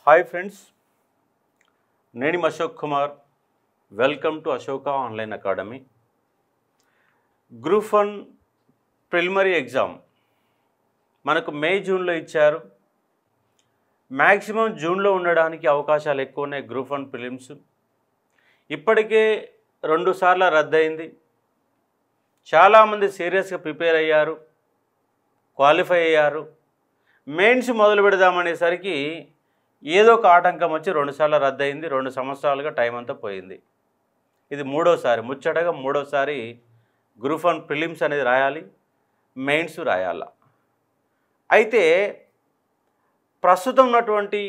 Hi friends, నేను Ashok Kumar. Welcome to Ashoka online academy. Group 1 preliminary exam మనకు మే జూన్లో ఇచ్చారు. మ్యాక్సిమం జూన్లో ఉండడానికి అవకాశాలు ఎక్కువ ఉన్నాయి. గ్రూప్ 1 ప్రిలిమ్స్ ఇప్పటికే 2 సార్లు రద్దయింది. చాలామంది సీరియస్గా ప్రిపేర్ అయ్యారు, క్వాలిఫై అయ్యారు. మెయిన్స్ మొదలు పెడదామనేసరికి ఏదో ఒక ఆటంకం వచ్చి 2 సార్లు రద్దయింది. 2 సంవత్సరాలుగా టైం అంతా పోయింది. ఇది ముచ్చటగా మూడోసారి గ్రూప్ 1 ప్రిలిమ్స్ అనేది రాయాలి, మెయిన్స్ రాయాల. అయితే ప్రస్తుతం ఉన్నటువంటి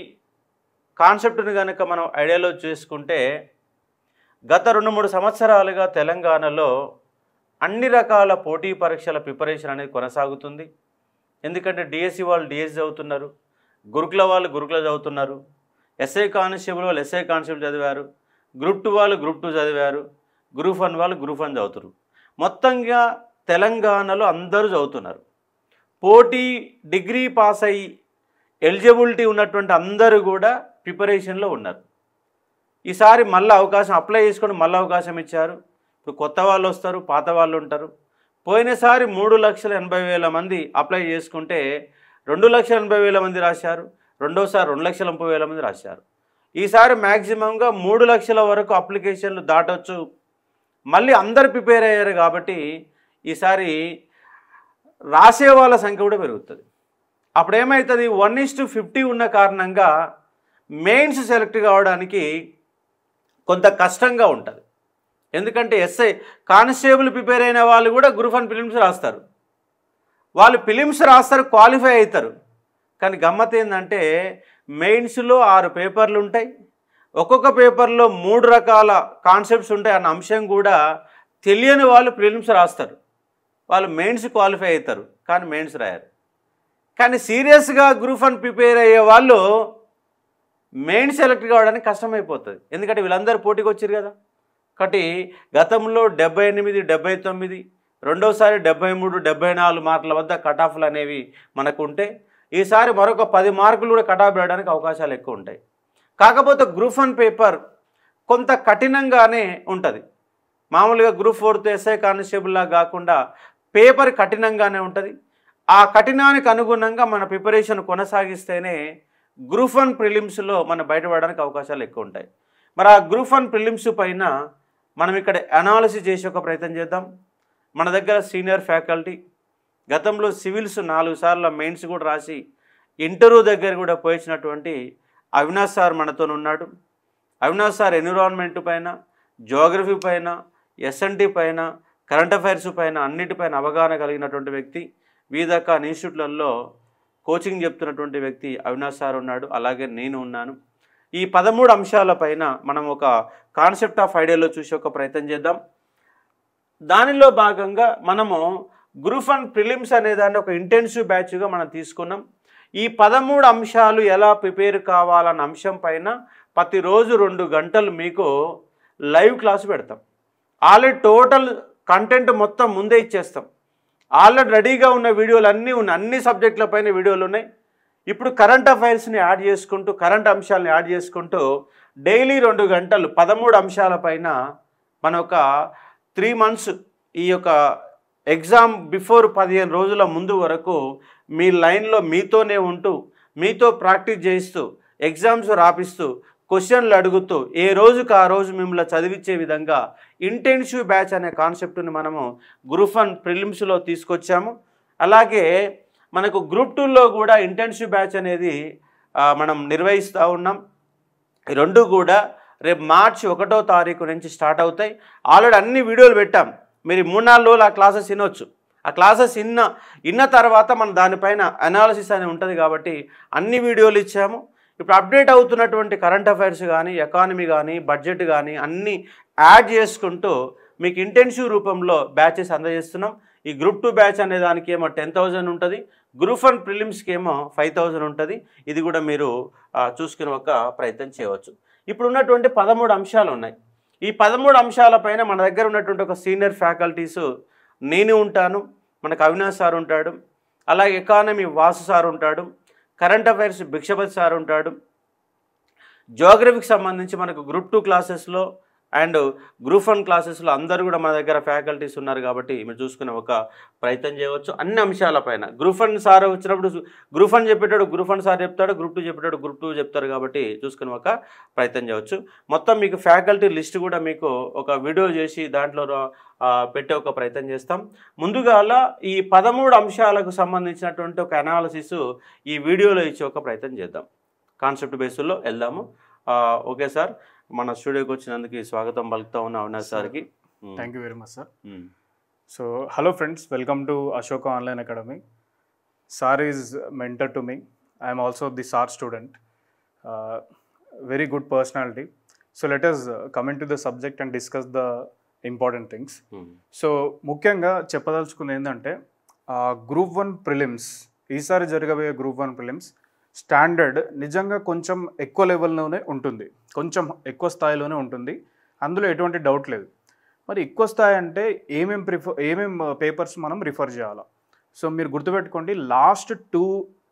కాన్సెప్ట్ని కనుక మనం ఐడియాలో చేసుకుంటే, గత 2-3 సంవత్సరాలుగా తెలంగాణలో అన్ని రకాల పోటీ పరీక్షల ప్రిపరేషన్ అనేది కొనసాగుతుంది. ఎందుకంటే డిఎస్సి వాళ్ళు డిఎస్సి చదువుతున్నారు, గురుకుల వాళ్ళు గురుకుల చదువుతున్నారు, ఎస్ఐ కానిస్టేబుల్ వాళ్ళు ఎస్ఐ కానిస్టేబుల్ చదివారు, గ్రూప్ 2 వాళ్ళు గ్రూప్ 2 చదివారు, గ్రూప్ 1 వాళ్ళు గ్రూప్ 1 చదువుతారు. మొత్తంగా తెలంగాణలో అందరూ చదువుతున్నారు. పోటీ డిగ్రీ పాస్ అయ్యి ఎలిజిబిలిటీ ఉన్నటువంటి అందరూ కూడా ప్రిపరేషన్లో ఉన్నారు. ఈసారి మళ్ళీ అవకాశం అప్లై చేసుకొని మళ్ళీ అవకాశం ఇచ్చారు. ఇప్పుడు కొత్త వాళ్ళు వస్తారు, పాత వాళ్ళు ఉంటారు. పోయినసారి 3,80,000 మంది అప్లై చేసుకుంటే 2,80,000 మంది రాశారు. రెండోసారి 2,30,000 మంది రాశారు. ఈసారి మ్యాక్సిమంగా 3 లక్షల వరకు అప్లికేషన్లు దాటొచ్చు. మళ్ళీ అందరు ప్రిపేర్ అయ్యారు కాబట్టి ఈసారి రాసే వాళ్ళ సంఖ్య కూడా పెరుగుతుంది. అప్పుడు ఏమవుతుంది, 1:50 ఉన్న కారణంగా మెయిన్స్ సెలెక్ట్ కావడానికి కొంత కష్టంగా ఉంటుంది. ఎందుకంటే ఎస్ఐ కానిస్టేబుల్ ప్రిపేర్ అయిన వాళ్ళు కూడా గ్రూప్ 1 ప్రిలిమ్స్ రాస్తారు. వాళ్ళు ప్రిలిమ్స్ రాస్తారు, క్వాలిఫై అవుతారు. కానీ గమ్మత్ ఏంటంటే మెయిన్స్లో 6 పేపర్లు ఉంటాయి. ఒక్కొక్క పేపర్లో 3 రకాల కాన్సెప్ట్స్ ఉంటాయి అన్న అంశం కూడా తెలియని వాళ్ళు ప్రిలిమ్స్ రాస్తారు. వాళ్ళు మెయిన్స్ క్వాలిఫై అవుతారు కానీ మెయిన్స్ రాయారు. కానీ సీరియస్గా గ్రూప్ 1 ప్రిపేర్ అయ్యే వాళ్ళు మెయిన్స్ సెలెక్ట్ కావడానికి కష్టమైపోతుంది. ఎందుకంటే వీళ్ళందరూ పోటీకి వచ్చారు కదా. కాబట్టి గతంలో 78, 79, రెండోసారి 73, 74 మార్కుల వద్ద కటాఫ్లు అనేవి మనకు ఉంటే, ఈసారి మరొక 10 మార్కులు కూడా కటాఫ్ వేయడానికి అవకాశాలు ఎక్కువ ఉంటాయి. కాకపోతే గ్రూప్ 1 పేపర్ కొంత కఠినంగానే ఉంటుంది. మామూలుగా గ్రూప్ 4 ఎస్ఐ కానిస్టేబుల్లా కాకుండా పేపర్ కఠినంగానే ఉంటుంది. ఆ కఠినానికి అనుగుణంగా మన ప్రిపరేషన్ కొనసాగిస్తేనే గ్రూప్ 1 ప్రిలిమ్స్లో మనం బయటపడడానికి అవకాశాలు ఎక్కువ ఉంటాయి. మరి ఆ గ్రూప్ 1 ప్రిలిమ్స్ పైన మనం ఇక్కడ అనాలిసిస్ చేసే ఒక ప్రయత్నం చేద్దాం. మన దగ్గర సీనియర్ ఫ్యాకల్టీ గతంలో సివిల్స్ 4 సార్లు మెయిన్స్ కూడా రాసి ఇంటర్వ్యూ దగ్గర కూడా పోయించినటువంటి అవినాష్ సార్ మనతో ఉన్నాడు. అవినాష్ సార్ ఎన్విరాన్మెంట్ పైన, జియోగ్రఫీ పైన, ఎస్ఎన్టీ పైన, కరెంట్ అఫైర్స్ పైన అన్నిటిపైన అవగాహన కలిగినటువంటి వ్యక్తి. వివిధ ఇన్స్టిట్యూట్లలో కోచింగ్ చెప్తున్నటువంటి వ్యక్తి అవినాష్ సార్ ఉన్నాడు. అలాగే నేను ఉన్నాను. ఈ 13 అంశాలపైన మనం ఒక కాన్సెప్ట్ ఆఫ్ ఐడియాలో చూసి ఒక ప్రయత్నం చేద్దాం. దానిలో భాగంగా మనము గ్రూప్ 1 ప్రిలిమ్స్ అనేదాన్ని ఒక ఇంటెన్సివ్ బ్యాచ్గా మనం తీసుకున్నాం. ఈ 13 అంశాలు ఎలా ప్రిపేర్ కావాలన్న అంశం పైన ప్రతిరోజు 2 గంటలు మీకు లైవ్ క్లాసు పెడతాం. ఆల్రెడీ టోటల్ కంటెంట్ మొత్తం ముందే ఇచ్చేస్తాం. ఆల్రెడీ రెడీగా ఉన్న వీడియోలు అన్నీ ఉన్నాయి, అన్ని సబ్జెక్టుల పైన వీడియోలు ఉన్నాయి. ఇప్పుడు కరెంట్ అఫైర్స్ని యాడ్ చేసుకుంటూ, కరెంట్ అంశాలను యాడ్ చేసుకుంటూ డైలీ 2 గంటలు 13 అంశాలపైన మన ఒక 3 months ఈ యొక్క ఎగ్జామ్ బిఫోర్ 15 రోజుల ముందు వరకు మీ లైన్లో మీతోనే ఉంటూ, మీతో ప్రాక్టీస్ చేయిస్తూ, ఎగ్జామ్స్ రాపిస్తూ, క్వశ్చన్లు అడుగుతూ, ఏ రోజుకు ఆ రోజు మిమ్మల్ని చదివించే విధంగా ఇంటెన్సివ్ బ్యాచ్ అనే కాన్సెప్ట్ని మనము గ్రూప్ 1 ప్రిలిమ్స్లో తీసుకొచ్చాము. అలాగే మనకు గ్రూప్ 2లో కూడా ఇంటెన్సివ్ బ్యాచ్ అనేది మనం నిర్వహిస్తూ ఉన్నాం. ఈ 2 కూడా రేపు మార్చి 1వ తారీఖు నుంచి స్టార్ట్ అవుతాయి. ఆల్రెడీ అన్ని వీడియోలు పెట్టాం. మీరు 3-4 రోజులు ఆ క్లాసెస్ వినొచ్చు. ఆ క్లాసెస్ విన్న తర్వాత మనం దానిపైన అనాలిసిస్ అనేది ఉంటుంది కాబట్టి అన్ని వీడియోలు ఇచ్చాము. ఇప్పుడు అప్డేట్ అవుతున్నటువంటి కరెంట్ అఫైర్స్ కానీ, ఎకానమీ కానీ, బడ్జెట్ కానీ అన్నీ యాడ్ చేసుకుంటూ మీకు ఇంటెన్సివ్ రూపంలో బ్యాచెస్ అందజేస్తున్నాం. ఈ గ్రూప్ 2 బ్యాచ్ అనే దానికి ఏమో 10,000 ఉంటుంది, గ్రూప్ 1 ప్రిలిమ్స్కి ఏమో 5,000 ఉంటుంది. ఇది కూడా మీరు చూసుకునే ఒక ప్రయత్నం చేయవచ్చు. ఇప్పుడు ఉన్నటువంటి 13 అంశాలు ఉన్నాయి. ఈ 13 అంశాలపైన మన దగ్గర ఉన్నటువంటి ఒక సీనియర్ ఫ్యాకల్టీస్ నేను ఉంటాను, మనకు అవినాష్ సార్ ఉంటాడు, అలాగే ఎకానమీ వాసు సార్ ఉంటాడు, కరెంట్ అఫైర్స్ భిక్షపతి సార్ ఉంటాడు, జియోగ్రఫీకి సంబంధించి మనకు గ్రూప్ 2 క్లాసెస్లో అండ్ గ్రూప్ 1 క్లాసెస్లో అందరూ కూడా మన దగ్గర ఫ్యాకల్టీస్ ఉన్నారు కాబట్టి మీరు చూసుకునే ఒక ప్రయత్నం చేయవచ్చు అన్ని అంశాలపైన. గ్రూప్ 1 సార్ వచ్చినప్పుడు గ్రూప్ 1 చెప్పేటాడు గ్రూప్ 1 సార్ చెప్తాడు, గ్రూప్ 2 చెప్పేటాడు గ్రూప్ 2 చెప్తారు కాబట్టి చూసుకునే ఒక ప్రయత్నం చేయవచ్చు. మొత్తం మీకు ఫ్యాకల్టీ లిస్ట్ కూడా మీకు ఒక వీడియో చేసి దాంట్లో పెట్టే ఒక ప్రయత్నం చేస్తాం. ముందుగా ఈ 13 అంశాలకు సంబంధించినటువంటి ఒక అనాలిసిస్ ఈ వీడియోలో ఇచ్చే ఒక ప్రయత్నం చేద్దాం. కాన్సెప్ట్ బేస్లో వెళ్దాము. ఓకే సార్, మన స్టూడియోకి వచ్చినందుకు స్వాగతం పలుకుతా ఉన్నా అవినాష్ సార్కి. Thank you very much sir. So hello friends, welcome to Ashoka online academy. Sir is mentor to me. I'm also the sir student. Very good personality. So let us come into the subject and discuss the important things. So ముఖ్యంగా చెప్పదలుచుకుంది ఏంటంటే group 1 prelims, ఈసారి జరగబోయే group 1 prelims standard నిజంగా కొంచెం ఎక్కువ లెవెల్లోనే ఉంటుంది, కొంచెం ఎక్కువ స్థాయిలోనే ఉంటుంది, అందులో ఎటువంటి డౌట్ లేదు. మరి ఎక్కువ స్థాయి అంటే ఏమేం పేపర్స్ మనం రిఫర్ చేయాలా? సో మీరు గుర్తుపెట్టుకోండి, లాస్ట్ 2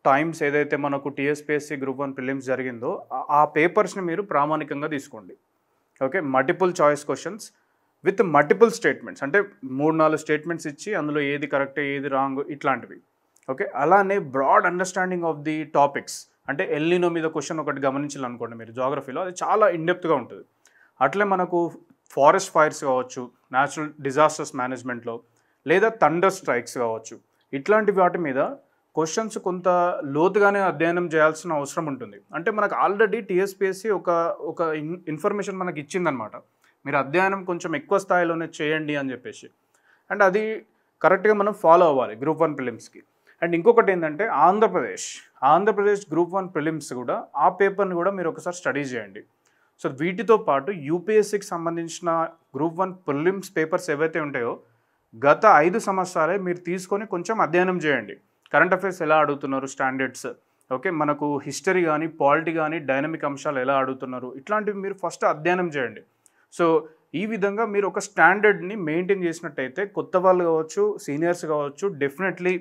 టైమ్స్ ఏదైతే మనకు టీఎస్పీఎస్సీ గ్రూప్ 1 ప్రిలిమ్స్ జరిగిందో ఆ పేపర్స్ని మీరు ప్రామాణికంగా తీసుకోండి. Okay, multiple choice questions with multiple statements, అంటే 3-4 స్టేట్మెంట్స్ ఇచ్చి అందులో ఏది కరెక్ట్ ఏది రాంగ్ ఇట్లాంటివి. ఓకే, అలానే broad understanding of the topics, అంటే ఎల్నినో మీద క్వశ్చన్ ఒకటి గమనించాలనుకోండి మీరు జాగ్రఫీలో, అది చాలా ఇన్డెప్త్గా ఉంటుంది. అట్లే మనకు ఫారెస్ట్ ఫైర్స్ కావచ్చు, న్యాచురల్ డిజాస్టర్స్ మేనేజ్మెంట్లో, లేదా థండర్ స్ట్రైక్స్ కావచ్చు, ఇట్లాంటి వాటి మీద క్వశ్చన్స్ కొంత లోతుగానే అధ్యయనం చేయాల్సిన అవసరం ఉంటుంది. అంటే మనకు ఆల్రెడీ టీఎస్పీఎస్సీ ఒక ఇన్ఫర్మేషన్ మనకి ఇచ్చిందనమాట, మీరు అధ్యయనం కొంచెం ఎక్కువ స్థాయిలోనే చేయండి అని చెప్పేసి. అండ్ అది కరెక్ట్గా మనం ఫాలో అవ్వాలి గ్రూప్ 1 ప్రిలిమ్స్కి. అండ్ ఇంకొకటి ఏంటంటే ఆంధ్రప్రదేశ్ గ్రూప్ 1 ప్రిలిమ్స్ కూడా ఆ పేపర్ని కూడా మీరు ఒకసారి స్టడీ చేయండి. సో వీటితో పాటు యూపీఎస్సీకి సంబంధించిన గ్రూప్ 1 ప్రిలిమ్స్ పేపర్స్ ఏవైతే ఉంటాయో గత 5 సంవత్సరాలే మీరు తీసుకొని కొంచెం అధ్యయనం చేయండి. కరెంట్ అఫైర్స్ ఎలా అడుగుతున్నారు, స్టాండర్డ్స్, ఓకే, మనకు హిస్టరీ కానీ పాలిటీ కానీ డైనమిక్ అంశాలు ఎలా అడుగుతున్నారు, ఇట్లాంటివి మీరు ఫస్ట్ అధ్యయనం చేయండి. సో ఈ విధంగా మీరు ఒక స్టాండర్డ్ని మెయింటైన్ చేసినట్టయితే కొత్త వాళ్ళు కావచ్చు, సీనియర్స్ కావచ్చు, డెఫినెట్లీ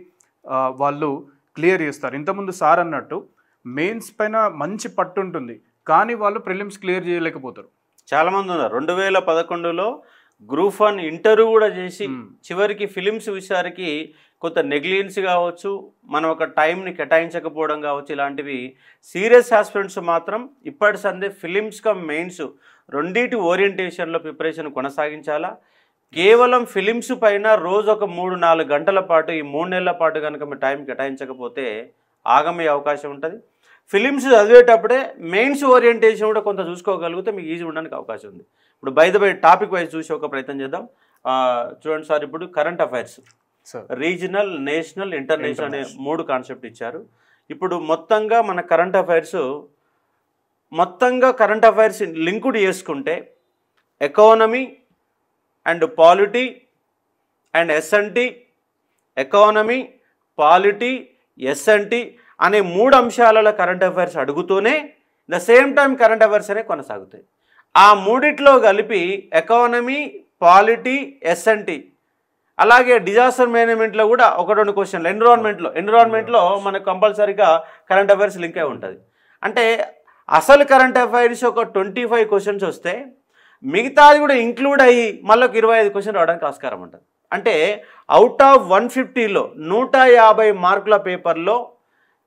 వాళ్ళు క్లియర్ చేస్తారు. ఇంతకుముందు సార్ అన్నట్టు మెయిన్స్ పైన మంచి పట్టు ఉంటుంది, కానీ వాళ్ళు ప్రిలిమ్స్ క్లియర్ చేయలేకపోతారు. చాలామంది ఉన్నారు. 2011లో గ్రూప్ 1 ఇంటర్వ్యూ కూడా చేసి చివరికి ఫిలిమ్స్ విషయానికి కొంత నెగ్లిజెన్స్ కావచ్చు, మనం ఒక టైంని కేటాయించకపోవడం కావచ్చు, ఇలాంటివి సీరియస్ ఆస్పిరెంట్స్ మాత్రం ఇప్పటి సందే ఫిలిమ్స్ కమ్ మెయిన్స్ రెండింటి ఓరియంటేషన్లో ప్రిపరేషన్ కొనసాగించాలా. కేవలం ఫిలిమ్స్ పైన రోజు ఒక 3-4 గంటల పాటు, ఈ 3 నెలల పాటు కనుక మీరు టైం కేటాయించకపోతే ఆగమయ్యే అవకాశం ఉంటుంది. ఫిలిమ్స్ చదివేటప్పుడే మెయిన్స్ ఓరియంటేషన్ కూడా కొంత చూసుకోగలిగితే మీకు ఈజీ ఉండడానికి అవకాశం ఉంది. ఇప్పుడు బై టాపిక్ వైజ్ చూసి ఒక ప్రయత్నం చేద్దాం. చూడండి సార్, ఇప్పుడు current affairs, regional, national, international అనే 3 కాన్సెప్ట్ ఇచ్చారు. ఇప్పుడు మొత్తంగా మన కరెంట్ అఫైర్స్ లింకుడ్ చేసుకుంటే economy and polity and SNT, economy, polity, SNT అనే 3 అంశాలలో కరెంట్ అఫైర్స్ అడుగుతూనే the same time current affairs అనే కొనసాగుతాయి. ఆ మూడిట్లో కలిపి ఎకానమీ, పాలిటీ, ఎస్ఎన్టీ, అలాగే డిజాస్టర్ మేనేజ్మెంట్లో కూడా 1-2 క్వశ్చన్లు, ఎన్విరాన్మెంట్లో మనకు కంపల్సరీగా కరెంట్ అఫైర్స్ లింక్ అయి ఉంటుంది. అంటే అసలు కరెంట్ అఫైర్స్ ఒక 25 క్వశ్చన్స్ వస్తే మిగతాది కూడా ఇంక్లూడ్ అయ్యి మళ్ళీ 25 క్వశ్చన్ రావడానికి ఆస్కారం ఉంటుంది. అంటే అవుట్ ఆఫ్ 150లో 150 మార్కుల పేపర్లో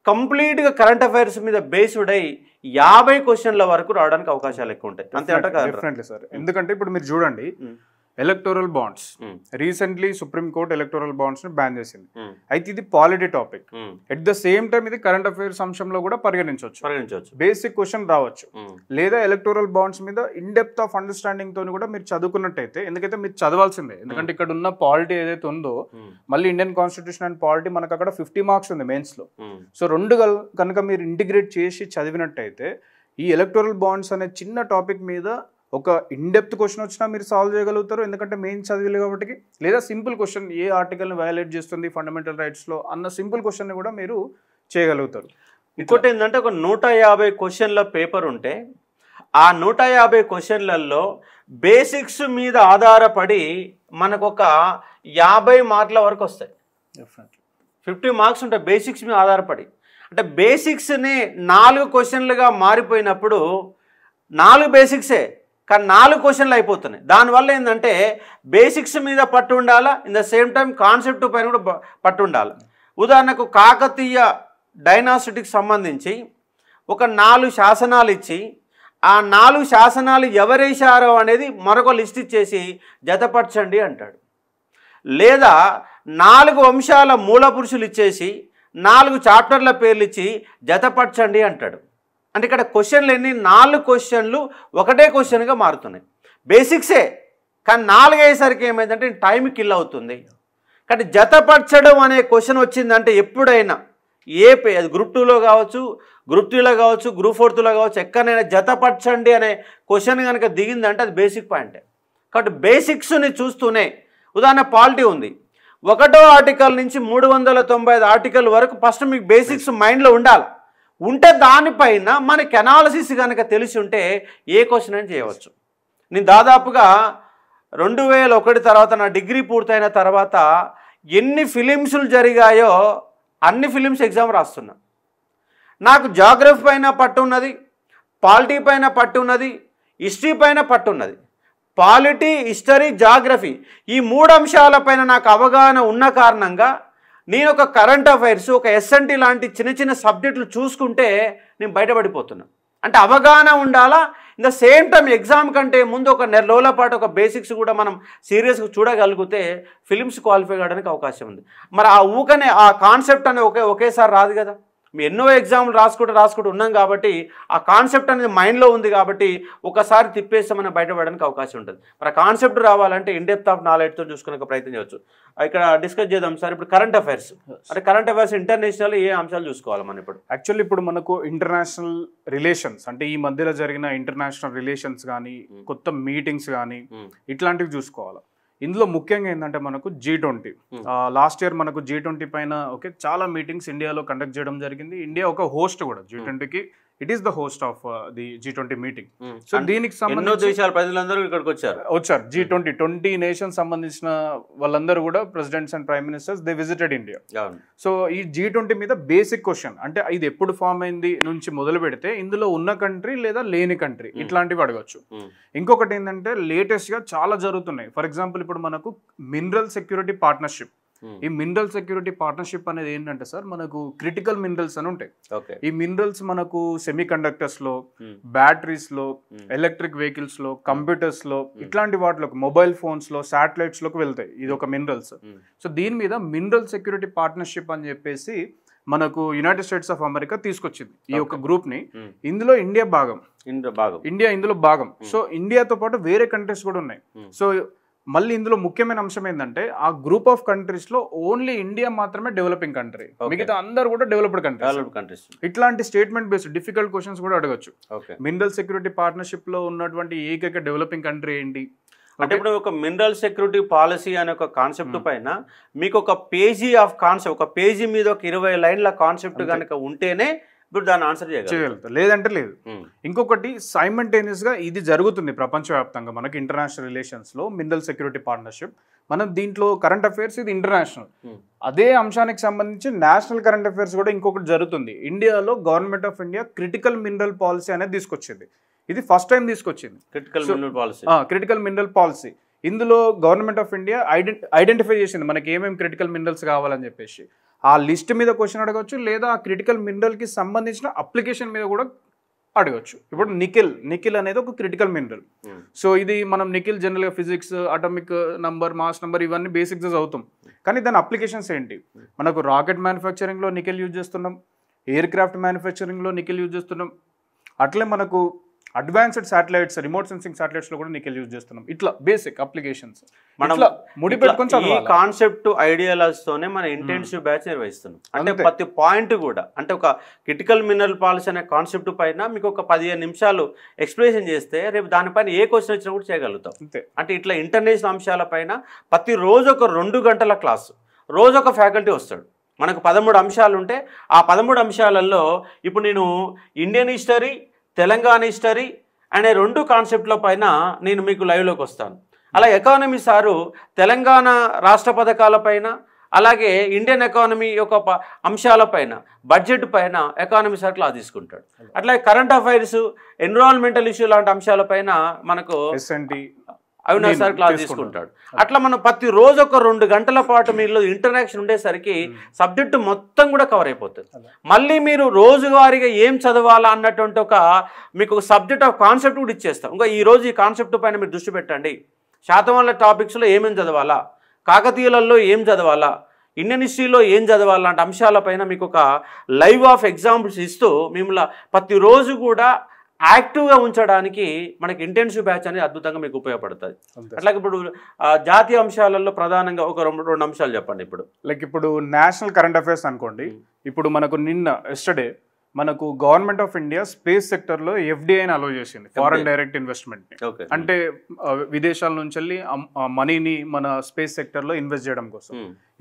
కంప్లీట్గా కరెంట్ అఫైర్స్ మీద బేస్డ్ అయ్యి 50 క్వశ్చన్ల వరకు రావడానికి అవకాశాలు ఎక్కువ ఉంటాయి. అంతే డెఫినెట్లీ సార్. ఎందుకంటే ఇప్పుడు మీరు చూడండి, electoral bonds recently supreme court electoral bonds ని బ్యాన్ చేసింది. అయితే ఇది polity topic, at the same time ఇది కరెంట్ అఫైర్స్ అంశంలో కూడా పరిగణించవచ్చు. బేసిక్ క్వశ్చన్ రావచ్చు, లేదా ఎలక్టోరల్ బాండ్స్ మీద ఇన్ డెప్త్ ఆఫ్ అండర్స్టాండింగ్ తోని కూడా మీరు చదువుకున్నట్టయితే, ఎందుకంటే మీరు చదవాల్సిందే, ఎందుకంటే ఇక్కడ ఉన్న పాలిటీ ఏదైతే ఉందో మళ్ళీ ఇండియన్ కాన్స్టిట్యూషన్ అండ్ పాలిటీ మనకు అక్కడ 50 మార్క్స్ ఉంది మెయిన్స్ లో. సో 2 కనుక మీరు ఇంటిగ్రేట్ చేసి చదివినట్టయితే ఈ ఎలక్టోరల్ బాండ్స్ అనే చిన్న టాపిక్ మీద ఒక ఇన్డెప్త్ క్వశ్చన్ వచ్చినా మీరు సాల్వ్ చేయగలుగుతారు, ఎందుకంటే మెయిన్ చదివిలే కాబట్టి. లేదా సింపుల్ క్వశ్చన్, ఏ ఆర్టికల్ని వయలేట్ చేస్తుంది ఫండమెంటల్ రైట్స్లో అన్న సింపుల్ క్వశ్చన్ని కూడా మీరు చేయగలుగుతారు. ఇంకోటి ఏంటంటే ఒక 150 క్వశ్చన్ల పేపర్ ఉంటే ఆ 150 క్వశ్చన్లలో బేసిక్స్ మీద ఆధారపడి మనకు ఒక 50 మార్కుల వరకు వస్తాయి. 50 మార్క్స్ ఉంటాయి బేసిక్స్ మీద ఆధారపడి. అంటే బేసిక్స్ని 4 క్వశ్చన్లుగా మారిపోయినప్పుడు 4 బేసిక్సే, కానీ 4 క్వశ్చన్లు అయిపోతున్నాయి. దానివల్ల ఏంటంటే బేసిక్స్ మీద పట్టు ఉండాలా, in the same time concept పైన కూడా పట్టు ఉండాలి. ఉదాహరణకు కాకతీయ డైనాసిటీకి సంబంధించి ఒక 4 శాసనాలు ఇచ్చి ఆ 4 శాసనాలు ఎవరేశారో అనేది మరొక లిస్ట్ ఇచ్చేసి జతపరచండి అంటాడు. లేదా 4 వంశాల మూల పురుషులు ఇచ్చేసి 4 చాప్టర్ల పేర్లు ఇచ్చి జతపరచండి అంటాడు. అంటే ఇక్కడ క్వశ్చన్లు ఎన్ని, 4 క్వశ్చన్లు ఒకటే క్వశ్చన్గా మారుతున్నాయి. బేసిక్సే, కానీ 4 అయ్యేసరికి ఏమైందంటే టైం కిల్ అవుతుంది. కానీ జతపరచడం అనే క్వశ్చన్ వచ్చిందంటే ఎప్పుడైనా అది గ్రూప్ 2లో కావచ్చు, గ్రూప్ 3లో కావచ్చు, గ్రూప్ 4లో కావచ్చు, ఎక్కడైనా జతపరచండి అనే క్వశ్చన్ కనుక దిగిందంటే అది బేసిక్ పాయింటే. కాబట్టి బేసిక్స్ని చూస్తూనే, ఉదాహరణ పాలిటీ ఉంది, 1వ ఆర్టికల్ నుంచి 395 ఆర్టికల్ వరకు ఫస్ట్ మీకు బేసిక్స్ మైండ్లో ఉండాలి. ఉంటే దానిపైన మనకి అనాలిసిస్ కనుక తెలిసి ఉంటే ఏ క్వశ్చన్ అని చేయవచ్చు. నేను దాదాపుగా 2001 తర్వాత నా డిగ్రీ పూర్తయిన తర్వాత ఎన్ని ఫిలిమ్స్లు జరిగాయో అన్ని ఫిలిమ్స్ ఎగ్జామ్ రాస్తున్నా. నాకు జాగ్రఫీ పైన పట్టు ఉన్నది, పాలిటీ పైన పట్టు ఉన్నది, హిస్టరీ పైన పట్టు ఉన్నది. పాలిటీ, హిస్టరీ, జాగ్రఫీ ఈ 3 అంశాలపైన నాకు అవగాహన ఉన్న కారణంగా నేను ఒక కరెంట్ అఫైర్స్, ఒక ఎస్ఎన్టీ లాంటి చిన్న చిన్న సబ్జెక్టులు చూసుకుంటే నేను బయటపడిపోతున్నా. అంటే అవగాహన ఉండాలా, in the same time exam కంటే ముందు ఒక నెల రోజుల పాటు ఒక బేసిక్స్ కూడా మనం సీరియస్గా చూడగలిగితే ఫిలిమ్స్ క్వాలిఫై కావడానికి అవకాశం ఉంది. మరి ఆ ఊకనే ఆ కాన్సెప్ట్ అనేది ఒకేసారి రాదు కదా. మేము ఎన్నో ఎగ్జామ్లు రాసుకుంటూ ఉన్నాం కాబట్టి ఆ కాన్సెప్ట్ అనేది మైండ్లో ఉంది కాబట్టి ఒకసారి తిప్పేస్తే మనం బయటపడడానికి అవకాశం ఉంటుంది. మరి ఆ కాన్సెప్ట్ రావాలంటే ఇన్ డెప్త్ ఆఫ్ నాలెడ్జ్తో చూసుకునే ప్రయత్నం చేయవచ్చు. ఇక్కడ డిస్కస్ చేద్దాం సార్. ఇప్పుడు కరెంట్ అఫైర్స్, అంటే కరెంట్ అఫైర్స్ ఇంటర్నేషనల్ ఏ అంశాలు చూసుకోవాలి మనం ఇప్పుడు? యాక్చువల్లీ ఇప్పుడు మనకు ఇంటర్నేషనల్ రిలేషన్స్, అంటే ఈ మధ్యలో జరిగిన ఇంటర్నేషనల్ రిలేషన్స్ కానీ, కొత్త మీటింగ్స్ కానీ ఇట్లాంటివి చూసుకోవాలి. ఇందులో ముఖ్యంగా ఏంటంటే మనకు G20 లాస్ట్ ఇయర్ మనకు G20 పైన చాలా మీటింగ్స్ ఇండియాలో కండక్ట్ చేయడం జరిగింది. ఇండియా ఒక హోస్ట్ కూడా G20కి, it is the host of the G20 meeting. So దీనికి సంబంధించి దేశాల ప్రజలందరూ ఇక్కడికి వచ్చారు. G20 నేషన్స్ సంబంధించిన వాళ్ళందరూ కూడా presidents and prime ministers they visited India. So ఈ G20 మీద బేసిక్ క్వశ్చన్, అంటే ఇది ఎప్పుడు ఫామ్ అయింది నుంచి మొదలు పెడితే ఇందులో ఉన్న కంట్రీ లేదా లేని కంట్రీ ఇట్లాంటివి అడగచ్చు. ఇంకొకటి ఏంటంటే లేటెస్ట్ గా చాలా జరుగుతున్నాయి. ఫర్ ఎగ్జాంపుల్ ఇప్పుడు మనకు మినరల్ సెక్యూరిటీ పార్ట్నర్షిప్. ఈ మినరల్ సెక్యూరిటీ పార్ట్నర్షిప్ అనేది ఏంటంటే సార్, మనకు క్రిటికల్ మినరల్స్ అని ఉంటాయి. ఈ మినరల్స్ మనకు సెమీ కండక్టర్స్ లో, బ్యాటరీస్ లో, ఎలక్ట్రిక్ వెహికల్స్ లో, కంప్యూటర్స్ లో, ఇట్లాంటి వాటిలోకి, మొబైల్ ఫోన్స్ లో, శాటిలైట్స్ లోకి వెళ్తాయి. ఇది ఒక మినరల్స్. సో దీని మీద మినరల్ సెక్యూరిటీ పార్ట్నర్షిప్ అని చెప్పేసి మనకు యునైటెడ్ స్టేట్స్ ఆఫ్ అమెరికా తీసుకొచ్చింది ఈ యొక్క గ్రూప్ ని. ఇందులో ఇండియా ఇందులో భాగం. సో ఇండియాతో పాటు వేరే కంట్రీస్ కూడా ఉన్నాయి. సో మళ్ళీ ఇందులో ముఖ్యమైన అంశం ఏంటంటే ఆ గ్రూప్ ఆఫ్ కంట్రీస్ లో ఓన్లీ ఇండియా మాత్రమే డెవలపింగ్ కంట్రీ, మిగతా అందరు కూడా డెవలప్డ్ కంట్రీస్. ఇట్లాంటి స్టేట్మెంట్ బేస్డ్ డిఫికల్ట్ క్వశ్చన్స్ కూడా అడగచ్చు. మినరల్ సెక్యూరిటీ పార్ట్నర్షిప్ లో ఉన్నటువంటి ఏకైక డెవలపింగ్ కంట్రీ ఏంటి అంటే? ఇప్పుడు ఒక మినరల్ సెక్యూరిటీ పాలసీ అనే ఒక కాన్సెప్ట్ పైన మీకు ఒక పేజీ ఆఫ్ కాన్సెప్ట్, ఒక పేజీ మీద ఒక 20 లైన్ల కాన్సెప్ట్ కనుక ఉంటేనే ఇప్పుడు దాన్ని ఆన్సర్ చేయగలుగుతారు, లేదంటే లేదు. ఇంకొకటి సైమల్టేనియస్ గా ఇది జరుగుతుంది ప్రపంచవ్యాప్తంగా మనకి ఇంటర్నేషనల్ రిలేషన్స్ లో మినరల్ సెక్యూరిటీ పార్ట్నర్షిప్. మనం దీంట్లో కరెంట్ అఫైర్స్ ఇది ఇంటర్నేషనల్, అదే అంశానికి సంబంధించి నేషనల్ కరెంట్ అఫైర్స్ కూడా ఇంకొకటి జరుగుతుంది. ఇండియాలో government of India critical mineral policy అనేది తీసుకొచ్చింది. ఇది ఫస్ట్ టైం తీసుకొచ్చింది క్రిటికల్ మినరల్ పాలసీ. ఇందులో గవర్నమెంట్ ఆఫ్ ఇండియా ఐడెంటిఫై చేసింది మనకి ఏమేమి క్రిటికల్ మినరల్స్ కావాలని చెప్పేసి. ఆ లిస్ట్ మీద క్వశ్చన్ అడగచ్చు, లేదా ఆ క్రిటికల్ మినరల్కి సంబంధించిన అప్లికేషన్ మీద కూడా అడగచ్చు. ఇప్పుడు నికిల్ అనేది ఒక క్రిటికల్ మినరల్. సో ఇది మనం నికిల్ జనరల్గా physics, atomic number, mass number ఇవన్నీ బేసిక్స్ చదువుతాం. కానీ దాని అప్లికేషన్స్ ఏంటి? మనకు రాకెట్ మ్యానుఫ్యాక్చరింగ్లో నికిల్ యూజ్ చేస్తున్నాం, ఎయిర్ క్రాఫ్ట్ మ్యానుఫ్యాక్చరింగ్లో నికిల్ యూజ్ చేస్తున్నాం, అట్లే మనకు advanced satellites, remote sensing satellites లో కూడా నికెల్ యూజ్ చేస్తున్నాం. ఇట్లా బేసిక్ అప్లికేషన్స్ మనం ముడి పెట్టుకొని ఈ కాన్సెప్ట్ ఐడియాలజీస్ తోనే మన ఇంటెన్సివ్ బ్యాచ్ నిర్వహిస్తున్నాం. అంటే ప్రతి పాయింట్ కూడా, అంటే ఒక క్రిటికల్ మినరల్ పాలసీ అనే కాన్సెప్ట్ పైన మీకు ఒక 15 నిమిషాలు ఎక్స్ప్లెనేషన్ చేస్తే రేపు దానిపైన ఏ క్వశ్చన్ వచ్చినా కూడా చేయగలుగుతాం. అంటే ఇట్లా ఇంటర్నేషనల్ అంశాల పైన ప్రతిరోజు ఒక 2 గంటల క్లాసు, రోజు ఒక ఫ్యాకల్టీ వస్తాడు. మనకు 13 అంశాలు ఉంటే ఆ 13 అంశాలలో ఇప్పుడు నేను ఇండియన్ హిస్టరీ, తెలంగాణ హిస్టరీ అనే 2 కాన్సెప్ట్ల పైన నేను మీకు లైవ్లోకి వస్తాను. అలా ఎకానమీ సారు తెలంగాణ రాష్ట్ర పథకాల పైన, అలాగే ఇండియన్ ఎకానమీ యొక్క అంశాలపైన, బడ్జెట్ పైన ఎకానమిస్ట్ క్లాస్ తీసుకుంటాడు. అట్లాగే కరెంట్ అఫైర్స్, ఎన్విరాన్మెంటల్ ఇష్యూ లాంటి అంశాలపైన మనకు అవినాష్ సార్ క్లాస్ తీసుకుంటాడు. అట్లా మనం ప్రతిరోజు ఒక 2 గంటల పాటు మీరు ఇంటరాక్షన్ ఉండేసరికి సబ్జెక్టు మొత్తం కూడా కవర్ అయిపోతుంది. మళ్ళీ మీరు రోజువారీగా ఏం చదవాలా అన్నటువంటి ఒక మీకు సబ్జెక్ట్ ఆఫ్ కాన్సెప్ట్ కూడా ఇచ్చేస్తాం. ఇంకా ఈరోజు ఈ కాన్సెప్ట్ పైన మీరు దృష్టి పెట్టండి, శాతవాహనుల టాపిక్స్లో ఏమేమి చదవాలా, కాకతీయులలో ఏం చదవాలా, ఇండియన్ హిస్టరీలో ఏం చదవాలా లాంటి అంశాలపైన మీకు ఒక లైవ్ ఆఫ్ ఎగ్జాంపుల్స్ ఇస్తూ మిమ్మల్ని ప్రతిరోజు కూడా యాక్టివ్గా ఉంచడానికి మనకి ఇంటెన్సివ్ బ్యాచ్ అనేది అద్భుతంగా మీకు ఉపయోగపడుతుంది. అట్లాగే ఇప్పుడు జాతీయ అంశాలలో ప్రధానంగా ఒక 2 అంశాలు చెప్పండి. ఇప్పుడు లైక్ ఇప్పుడు నేషనల్ కరెంట్ అఫైర్స్ అనుకోండి. ఇప్పుడు మనకు ఎస్టర్డే మనకు గవర్నమెంట్ ఆఫ్ ఇండియా స్పేస్ సెక్టర్లో ఎఫ్డిఐని అలో చేసింది, ఫారెన్ డైరెక్ట్ ఇన్వెస్ట్మెంట్ని. అంటే విదేశాల నుంచి వెళ్ళి మనీని మన స్పేస్ సెక్టర్లో ఇన్వెస్ట్ చేయడం కోసం.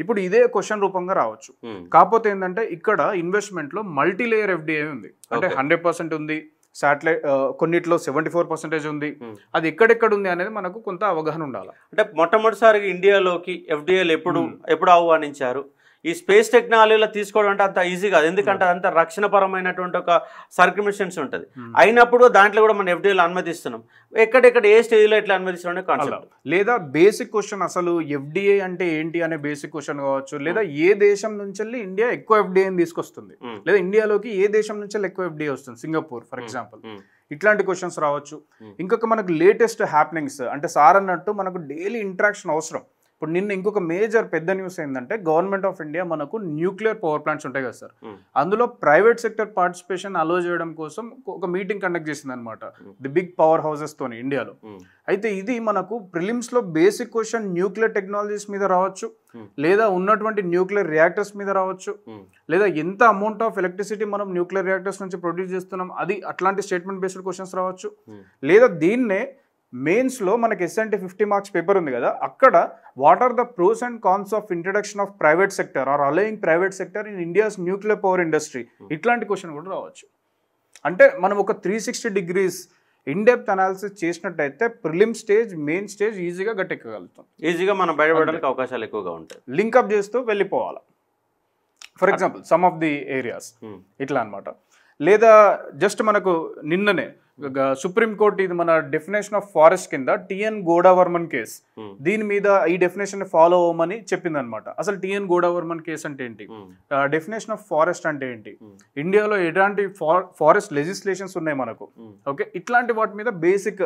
ఇప్పుడు ఇదే క్వశ్చన్ రూపంగా రావచ్చు. కాకపోతే ఏంటంటే ఇక్కడ ఇన్వెస్ట్మెంట్లో మల్టీ లేయర్ ఎఫ్డిఐ ఉంది. అంటే 100% ఉంది, శాటిలైట్ కొన్నిట్లో 74% ఉంది. అది ఎక్కడెక్కడ ఉంది అనేది మనకు కొంత అవగాహన ఉండాలి. అంటే మొట్టమొదటిసారిగా ఇండియాలోకి ఎఫ్డిఐలు ఎప్పుడు ఆహ్వానించారు? ఈ స్పేస్ టెక్నాలజీలో తీసుకోవడం అంటే అంత ఈజీ కాదు, ఎందుకంటే అదంతా రక్షణపరమైనటువంటి ఒక సర్క్యుమిషన్స్ ఉంటుంది. అయినప్పుడు దాంట్లో కూడా మనం ఎఫ్డిఐలు అనుమతిస్తున్నాం. ఎక్కడెక్కడ ఏ స్టేజ్లో ఎట్లా అనుమతిస్తున్నాం కాన్సెప్ట్, లేదా బేసిక్ క్వశ్చన్ అసలు ఎఫ్డిఐ అంటే ఏంటి అనే బేసిక్ క్వశ్చన్ కావచ్చు, లేదా ఏ దేశం నుంచి ఇండియా ఎక్కువ ఎఫ్డిఐని తీసుకొస్తుంది, లేదా ఇండియాలోకి ఏ దేశం నుంచి ఎక్కువ ఎఫ్డిఐ వస్తుంది, సింగపూర్ ఫర్ ఎగ్జాంపుల్, ఇట్లాంటి క్వశ్చన్స్ రావచ్చు. ఇంకొక మనకు లేటెస్ట్ హ్యాపెనింగ్స్ అంటే సార్ అన్నట్టు మనకు డైలీ ఇంటరాక్షన్ అవసరం. ఇప్పుడు నిన్న ఇంకొక మేజర్ పెద్ద న్యూస్ ఏంటంటే గవర్నమెంట్ ఆఫ్ ఇండియా మనకు న్యూక్లియర్ పవర్ ప్లాంట్స్ ఉంటాయి కదా సార్, అందులో ప్రైవేట్ సెక్టర్ పార్టిసిపేషన్ అలో చేయడం కోసం ఒక మీటింగ్ కండక్ట్ చేసింది అనమాట, ది బిగ్ పవర్ హౌసెస్ తోని ఇండియాలో. అయితే ఇది మనకు ప్రిలిమ్స్ లో బేసిక్ క్వశ్చన్ న్యూక్లియర్ టెక్నాలజీస్ మీద రావచ్చు, లేదా ఉన్నటువంటి న్యూక్లియర్ రియాక్టర్స్ మీద రావచ్చు, లేదా ఎంత అమౌంట్ ఆఫ్ ఎలక్ట్రిసిటీ మనం న్యూక్లియర్ రియాక్టర్స్ నుంచి ప్రొడ్యూస్ చేస్తున్నాం అది అట్లాంటి స్టేట్మెంట్ బేస్డ్ క్వశ్చన్స్ రావచ్చు. లేదా దీన్నే మెయిన్స్ లో మనకి ఎస్ఎన్టీ 50 మార్క్స్ పేపర్ ఉంది కదా, అక్కడ what are the pros and cons of introduction of private sector or allying private sector in India's nuclear power industry, ఇట్లాంటి క్వశ్చన్ కూడా రావచ్చు. అంటే మనం ఒక 360 degrees ఇన్డెప్త్ అనాలిసిస్ చేసినట్టయితే ప్రిలిమ్ స్టేజ్, మెయిన్ స్టేజ్ ఈజీగా గట్టెక్కగలుగుతాం, ఈజీగా మనం బయటపడడానికి అవకాశాలు ఎక్కువగా ఉంటాయి. లింకప్ చేస్తూ వెళ్ళిపోవాలి. For example some of the areas ఇట్లా అనమాట. లేదా జస్ట్ మనకు నిన్ననే సుప్రీంకోర్టు ఇది మన డెఫినేషన్ ఆఫ్ ఫారెస్ట్ కింద టిఎన్ గోడావర్మన్ కేసు, దీని మీద ఈ డెఫినేషన్ ఫాలో అవ్వమని చెప్పింది అనమాట. అసలు టిఎన్ గోడావర్మన్ కేసు అంటే ఏంటి, డెఫినేషన్ ఆఫ్ ఫారెస్ట్ అంటే ఏంటి, ఇండియాలో ఎలాంటి ఫారెస్ట్ లెజిస్లేషన్స్ ఉన్నాయి మనకు, ఓకే, ఇట్లాంటి వాటి మీద బేసిక్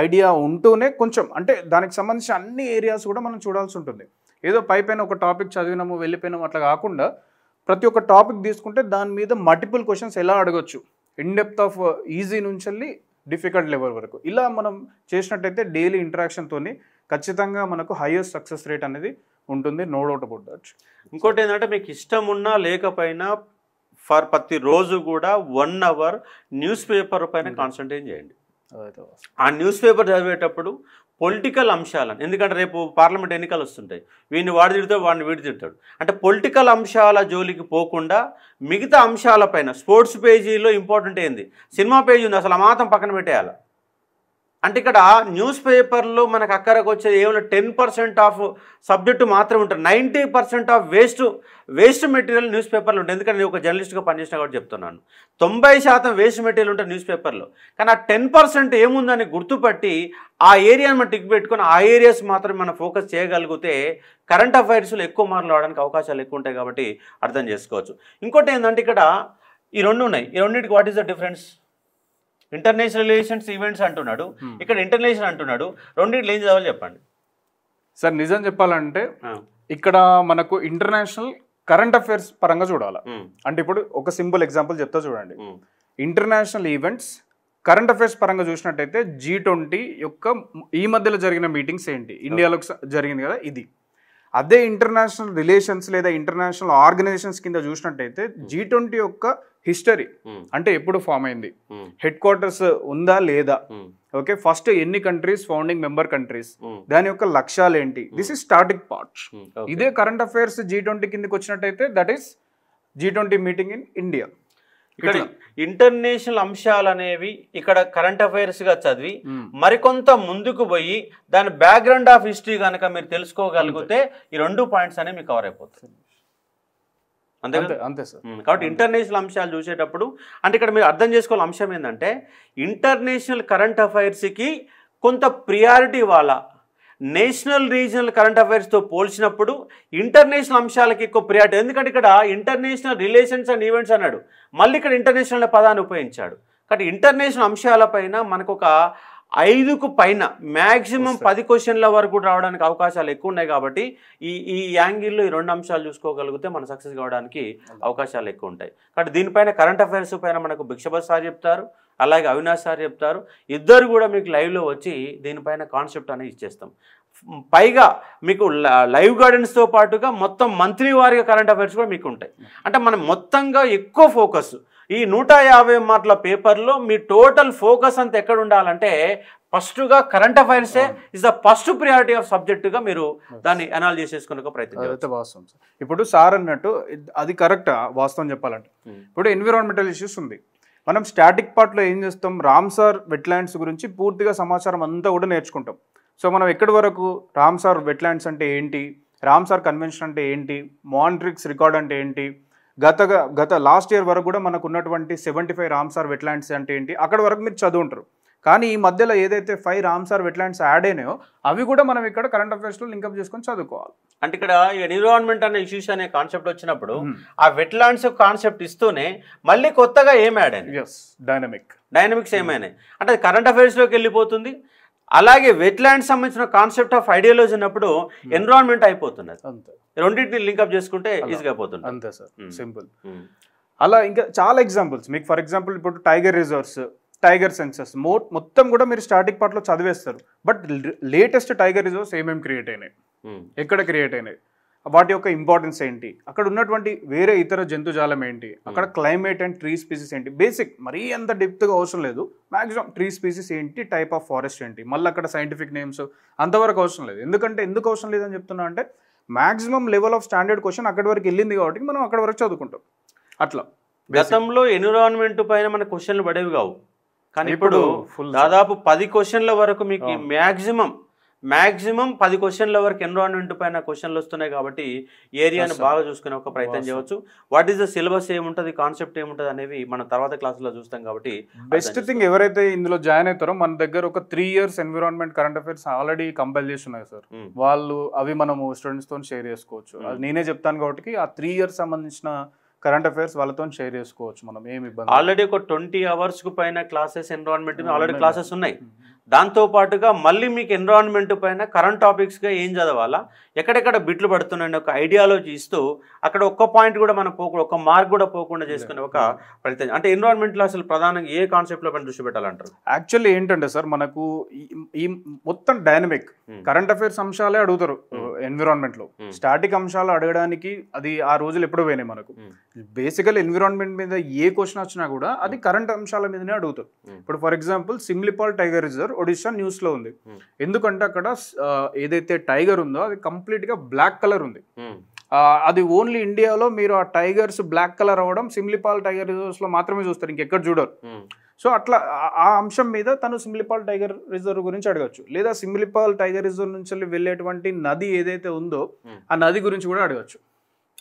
ఐడియా ఉంటూనే కొంచెం అంటే దానికి సంబంధించిన అన్ని ఏరియాస్ కూడా మనం చూడాల్సి ఉంటుంది. ఏదో పైపైన ఒక టాపిక్ చదివినాము వెళ్ళిపోయినాము అట్లా కాకుండా ప్రతి ఒక్క టాపిక్ తీసుకుంటే దాని మీద మల్టిపుల్ క్వశ్చన్స్ ఎలా అడగొచ్చు, ఇన్ డెప్త్ ఆఫ్ ఈజీ నుంచి వెళ్ళి డిఫికల్ట్ లెవెల్ వరకు, ఇలా మనం చేసినట్టయితే డైలీ ఇంటరాక్షన్తో ఖచ్చితంగా మనకు హైయెస్ట్ సక్సెస్ రేట్ అనేది ఉంటుంది, నో డౌట్ అబౌట్ దట్. ఇంకోటి ఏంటంటే మీకు ఇష్టం ఉన్నా లేకపోయినా ప్రతిరోజు కూడా 1 hour న్యూస్ పేపర్ పైన కాన్సన్ట్రేట్ చేయండి. ఆ న్యూస్ పేపర్ చదివేటప్పుడు పొలిటికల్ అంశాలను, ఎందుకంటే రేపు పార్లమెంట్ ఎన్నికలు వస్తుంటాయి, వీడిని వాడు తిడతాడు వాడిని వీడు తిడతాడు, అంటే పొలిటికల్ అంశాల జోలికి పోకుండా మిగతా అంశాలపైన స్పోర్ట్స్ పేజీలో ఇంపార్టెంట్ ఏంది, సినిమా పేజీ ఉంది అసలు ఆ మాత్రం పక్కన పెట్టేయాలి. అంటే ఇక్కడ న్యూస్ పేపర్లో మనకు అక్కడికి వచ్చేది ఏమైనా 10% ఆఫ్ సబ్జెక్టు మాత్రమే ఉంటుంది, 90% ఆఫ్ వేస్ట్ మెటీరియల్ న్యూస్ పేపర్లో ఉంటుంది. ఎందుకంటే నేను ఒక జర్నలిస్ట్గా పనిచేసిన కాబట్టి చెప్తున్నాను, 90% వేస్ట్ మెటీరియల్ ఉంటుంది న్యూస్ పేపర్లో. కానీ ఆ 10% ఏముందని గుర్తుపట్టి ఆ ఏరియాని మనం టిక్ పెట్టుకొని ఆ ఏరియాస్ మాత్రం మనం ఫోకస్ చేయగలిగితే కరెంట్ అఫైర్స్లో ఎక్కువ మార్కులు రావడానికి అవకాశాలు ఎక్కువ ఉంటాయి కాబట్టి అర్థం చేసుకోవచ్చు. ఇంకోటి ఏంటంటే ఇక్కడ ఈ 2 ఉన్నాయి, ఈ రెండింటికి what is the difference? International relations events అంటున్నాడు, ఇక్కడ ఇంటర్నేషనల్ అంటున్నాడు, రెండింటిలో ఏం చదవాలి చెప్పండి సార్. నిజం చెప్పాలంటే ఇక్కడ మనకు ఇంటర్నేషనల్ కరెంట్ అఫైర్స్ పరంగా చూడాలి. అంటే ఇప్పుడు ఒక సింపుల్ ఎగ్జాంపుల్ చెప్తా చూడండి. ఇంటర్నేషనల్ ఈవెంట్స్ కరెంట్ అఫైర్స్ పరంగా చూసినట్టయితే G20 యొక్క ఈ మధ్యలో జరిగిన మీటింగ్స్ ఏంటి, ఇండియాలో జరిగింది కదా ఇది. అదే ఇంటర్నేషనల్ రిలేషన్స్ లేదా ఇంటర్నేషనల్ ఆర్గనైజేషన్స్ కింద చూసినట్టయితే G20 యొక్క హిస్టరీ, అంటే ఎప్పుడు ఫామ్ అయింది, హెడ్ క్వార్టర్స్ ఉందా లేదా, ఓకే, ఫస్ట్ ఎన్ని కంట్రీస్ ఫౌండింగ్ మెంబర్ కంట్రీస్, దాని యొక్క లక్ష్యాలు ఏంటి, దిస్ ఇస్ స్టార్టింగ్ పార్ట్. ఇదే కరెంట్ అఫైర్స్ G20 కిందకి వచ్చినట్టయితే that is G20 meeting in India. ఇక్కడ ఇంటర్నేషనల్ అంశాలు అనేవి ఇక్కడ కరెంట్ అఫైర్స్గా చదివి మరికొంత ముందుకు పోయి దాని బ్యాక్గ్రౌండ్ ఆఫ్ హిస్టరీ కనుక మీరు తెలుసుకోగలిగితే ఈ 2 పాయింట్స్ అనేవి మీకు కవర్ అయిపోతుంది. అంతే సార్. కాబట్టి ఇంటర్నేషనల్ అంశాలు చూసేటప్పుడు అంటే ఇక్కడ మీరు అర్థం చేసుకోవాల అంశం ఏంటంటే ఇంటర్నేషనల్ కరెంట్ అఫైర్స్కి కొంత ప్రియారిటీ ఇవ్వాలా. నేషనల్ రీజనల్ కరెంట్ అఫైర్స్తో పోల్చినప్పుడు ఇంటర్నేషనల్ అంశాలకి ఎక్కువ ప్రియారిటీ. ఎందుకంటే ఇక్కడ ఇంటర్నేషనల్ రిలేషన్స్ అండ్ ఈవెంట్స్ అన్నాడు, మళ్ళీ ఇక్కడ ఇంటర్నేషనల్ పదాన్ని ఉపయోగించాడు. కాబట్టి ఇంటర్నేషనల్ అంశాలపైన మనకు ఒక 5కు పైన మ్యాక్సిమం 10 క్వశ్చన్ల వరకు రావడానికి అవకాశాలు ఎక్కువ ఉన్నాయి. కాబట్టి ఈ యాంగిల్లో ఈ 2 అంశాలు చూసుకోగలిగితే మనం సక్సెస్ కావడానికి అవకాశాలు ఎక్కువ ఉంటాయి. కాబట్టి దీనిపైన కరెంట్ అఫైర్స్ పైన మనకు భిక్షపత్ సార్ చెప్తారు, అలాగే అవినాష్ సార్ చెప్తారు. ఇద్దరు కూడా మీకు లైవ్లో వచ్చి దీనిపైన కాన్సెప్ట్ అనేది ఇచ్చేస్తాం. పైగా మీకు లైవ్ గైడెన్స్తో పాటుగా మొత్తం మంత్లీ వారిగా కరెంట్ అఫైర్స్ కూడా మీకు ఉంటాయి. అంటే మనం మొత్తంగా ఎక్కువ ఫోకస్ ఈ 150 మార్కుల పేపర్లో మీ టోటల్ ఫోకస్ అంతా ఎక్కడ ఉండాలంటే ఫస్ట్గా కరెంట్ అఫైర్సే is the first priority of సబ్జెక్టుగా మీరు దాన్ని అనాలిసిస్ చేసుకునే ప్రయత్నం చేయాలి. వాస్తవం సార్. ఇప్పుడు సార్ అన్నట్టు అది కరెక్ట్ వాస్తవం చెప్పాలంటే ఇప్పుడు ఎన్విరాన్మెంటల్ ఇష్యూస్ ఉంది. మనం స్టాటిక్ పార్ట్లో ఏం చేస్తాం, రామ్సార్ వెట్లాండ్స్ గురించి పూర్తిగా సమాచారం అంతా కూడా నేర్చుకుంటాం. సో మనం ఎక్కడి వరకు రామ్సార్ వెట్లాండ్స్ అంటే ఏంటి, రామ్సార్ కన్వెన్షన్ అంటే ఏంటి, మాంట్రిక్స్ రికార్డ్ అంటే ఏంటి, గత లాస్ట్ ఇయర్ వరకు కూడా మనకు ఉన్నటువంటి 75 రామ్సార్ వెట్లాండ్స్ అంటే ఏంటి, అక్కడ వరకు మీరు చదువుంటారు. కానీ ఈ మధ్యలో ఏదైతే 5 రామ్సార్ వెట్లాండ్స్ యాడ్ అయినాయో అవి కూడా మనం ఇక్కడ కరెంట్ అఫైర్స్లో లింకప్ చేసుకొని చదువుకోవాలి. అంటే ఇక్కడ ఎన్విరాన్మెంట్ అనే ఇష్యూస్ అనే కాన్సెప్ట్ వచ్చినప్పుడు ఆ వెట్లాండ్స్ కాన్సెప్ట్ ఇస్తూనే మళ్ళీ కొత్తగా ఏం యాడ్ అయినాయి, డైనమిక్స్ ఏమైనాయి అంటే కరెంట్ అఫైర్స్లోకి వెళ్ళిపోతుంది. అలాగే వెట్లాండ్స్ సంబంధించిన కాన్సెప్ట్ ఆఫ్ ఐడియాలజీ ఉన్నప్పుడు ఎన్విరాన్మెంట్ అయిపోతున్నది. రెండింటిని లింకప్ చేసుకుంటే ఈజీగా అయిపోతుంది. అంతే సార్, సింపుల్. అలా ఇంకా చాలా ఎగ్జాంపుల్స్ మీకు, ఫర్ ఎగ్జాంపుల్ ఇప్పుడు టైగర్ రిజర్వ్స్, టైగర్ సెన్సస్ మొత్తం కూడా మీరు స్టాటిక్ పార్ట్లో చదివేస్తారు. బట్ లేటెస్ట్ టైగర్ రిజర్వ్స్ ఏమేమి క్రియేట్ అయినాయి, ఎక్కడ క్రియేట్ అయినాయి, వాటి యొక్క ఇంపార్టెన్స్ ఏంటి, అక్కడ ఉన్నటువంటి వేరే ఇతర జంతుజాలం ఏంటి, అక్కడ క్లైమేట్ అండ్ ట్రీ స్పీసీస్ ఏంటి, బేసిక్ మరీ అంత డెప్త్గా అవసరం లేదు. మ్యాక్సిమం ట్రీ స్పీసీస్ ఏంటి, టైప్ ఆఫ్ ఫారెస్ట్ ఏంటి, మళ్ళీ అక్కడ సైంటిఫిక్ నేమ్స్ అంతవరకు అవసరం లేదు. ఎందుకు అవసరం లేదని చెప్తున్నా అంటే maximum level of standard question అక్కడి వరకు వెళ్ళింది కాబట్టి మనం అక్కడ వరకు చదువుకుంటాం. అట్లా గతంలో ఎన్విరాన్మెంట్ పైన మన క్వశ్చన్లు పడేవి కావు, కానీ ఇప్పుడు దాదాపు 10 క్వశ్చన్ల వరకు మీకు మ్యాక్సిమం 10 క్వశ్చన్ల వరకు ఎన్విరాన్మెంట్ పైన క్వశ్చన్లు వస్తున్నాయి. కాబట్టి ఏరియాను బాగా చూసుకునే ఒక ప్రయత్నం చేయవచ్చు. వాట్ ఈస్ ద సిలబస్ ఏముంటుంది, కాన్సెప్ట్ ఏముంటుంది అనేవి మనం తర్వాత క్లాసులో చూస్తాం. కాబట్టి బెస్ట్ థింగ్ ఎవరైతే ఇందులో జాయిన్ అవుతారో మన దగ్గర ఒక 3 years environment current affairs already compile చేసి ఉన్నాయి సార్. వాళ్ళు అవి మనము స్టూడెంట్స్తో షేర్ చేసుకోవచ్చు. అది నేనే చెప్తాను కాబట్టి ఆ 3 years సంబంధించిన కరెంట్ అఫైర్స్ వాళ్ళతో షేర్ చేసుకోవచ్చు. మనం ఏమి ఇబ్బంది, ఆల్రెడీ ఒక 20 hours పైన క్లాసెస్ ఎన్విరాన్మెంట్ ఆల్రెడీ క్లాసెస్ ఉన్నాయి. దాంతో పాటుగా మళ్ళీ మీకు ఎన్విరాన్మెంట్ పైన కరెంట్ టాపిక్స్గా ఏం చదవాలా, ఎక్కడెక్కడ బిట్లు పడుతున్నాయని ఒక ఐడియాలజీ ఇస్తూ అక్కడ ఒక్క పాయింట్ కూడా మనం పోకుండా, ఒక్క మార్క్ కూడా పోకుండా చేసుకునే ఒక ప్రయత్నం. అంటే ఎన్విరాన్మెంట్లో అసలు ప్రధానంగా ఏ కాన్సెప్ట్లో పైన దృష్టి పెట్టాలంటారు? యాక్చువల్లీ ఏంటంటే సార్ మనకు ఈ మొత్తం డైనమిక్ కరెంట్ అఫైర్స్ అంశాలే అడుగుతారు ఎన్విరాన్మెంట్లో. స్టాటిక్ అంశాలు అడగడానికి అది ఆ రోజులు ఎప్పుడు పోయినాయి మనకు. బేసికల్ ఎన్విరాన్మెంట్ మీద ఏ క్వశ్చన్ వచ్చినా కూడా అది కరెంట్ అంశాల మీదనే అడుగుతారు. ఇప్పుడు for example Simlipal tiger reserve Odisha news లో ఉంది. ఎందుకంటే అక్కడ ఏదైతే టైగర్ ఉందో అది కంప్లీట్ గా బ్లాక్ కలర్ ఉంది. అది ఓన్లీ ఇండియాలో మీరు ఆ టైగర్స్ బ్లాక్ కలర్ అవ్వడం సిమ్లిపాల్ టైగర్ రిజర్వ్స్ లో మాత్రమే చూస్తారు, ఇంకెక్కడ చూడరు. సో అట్లా ఆ అంశం మీద తను సిమ్లిపాల్ టైగర్ రిజర్వ్ గురించి అడగచ్చు. లేదా సిమ్లిపాల్ టైగర్ రిజర్వ్ నుంచి వెళ్ళేటువంటి నది ఏదైతే ఉందో ఆ నది గురించి కూడా అడగచ్చు.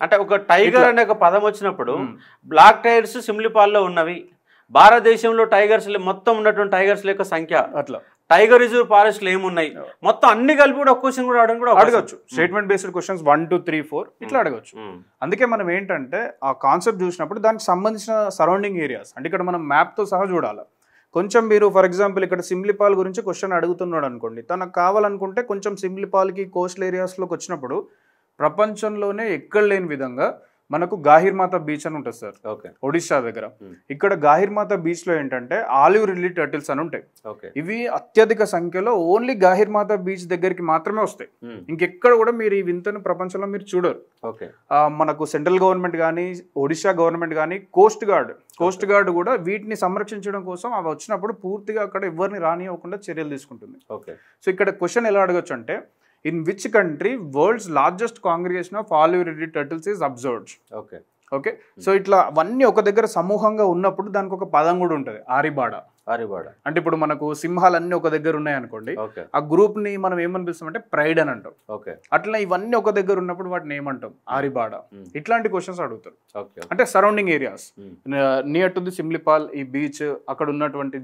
అంటే ఒక టైగర్ అనే ఒక పదం వచ్చినప్పుడు బ్లాక్ టైగర్స్ సిమ్లిపాల్లో ఉన్నవి, భారతదేశంలో టైగర్స్ మొత్తం ఉన్నటువంటి టైగర్స్ యొక్క సంఖ్య, అట్లా టైగర్ రిజర్వ్ ఫారెస్ట్లు ఏమున్నాయి, మొత్తం అన్ని కలిపి కూడా ఒక క్వశ్చన్ కూడా అడగచ్చు. స్టేట్మెంట్ బేస్డ్ క్వశ్చన్స్ 1, 2, 3, 4 ఇట్లా అడగచ్చు. అందుకే మనం ఏంటంటే ఆ కాన్సెప్ట్ చూసినప్పుడు దానికి సంబంధించిన సరౌండింగ్ ఏరియాస్ అంటే ఇక్కడ మనం మ్యాప్తో సహా చూడాలి. కొంచెం మీరు ఫర్ ఎగ్జాంపుల్ ఇక్కడ సిమ్లిపాల్ గురించి క్వశ్చన్ అడుగుతున్నాడు అనుకోండి, తనకు కావాలనుకుంటే కొంచెం సిమ్లిపాల్కి కోస్టల్ ఏరియాస్లోకి వచ్చినప్పుడు ప్రపంచంలోనే ఎక్కడ లేని విధంగా మనకు గాహిర్మాత బీచ్ అని ఉంటుంది సార్, ఒడిశా దగ్గర. ఇక్కడ గాహిర్మాత బీచ్ లో ఏంటంటే ఆలివ్ రిడ్లీ టర్టిల్స్ అని ఉంటాయి. ఇవి అత్యధిక సంఖ్యలో ఓన్లీ గాహిర్మాత బీచ్ దగ్గరికి మాత్రమే వస్తాయి. ఇంకెక్కడ కూడా మీరు ఈ వింతను ప్రపంచంలో మీరు చూడరు. మనకు సెంట్రల్ గవర్నమెంట్ కానీ ఒడిశా గవర్నమెంట్ కానీ కోస్ట్ గార్డ్ కూడా వీటిని సంరక్షించడం కోసం అవి వచ్చినప్పుడు పూర్తిగా అక్కడ ఎవరిని రానివ్వకుండా చర్యలు తీసుకుంటుంది. సో ఇక్కడ క్వశ్చన్ ఎలా అడగచ్చు అంటే, in which country world's largest congregation of olive ridley turtles is observed? Okay. So ఇట్లా అవన్నీ ఒక దగ్గర సమూహంగా ఉన్నప్పుడు దానికి ఒక పదం కూడా ఉంటుంది, ఆరిబాడ. అంటే ఇప్పుడు మనకు సింహాలన్నీ ఒక దగ్గర ఉన్నాయి అనుకోండి, ఆ గ్రూప్ ని మనం ఏమని పిలుస్తామంటే ప్రైడ్ అని అంటాం. అట్లా ఇవన్నీ ఒక దగ్గర ఉన్నప్పుడు వాటిని ఏమంటాం, ఆరిబాడ. ఇట్లాంటి క్వశ్చన్స్ అడుగుతారు. అంటే surrounding areas near to the Simlipal, ఈ బీచ్, అక్కడ ఉన్నటువంటి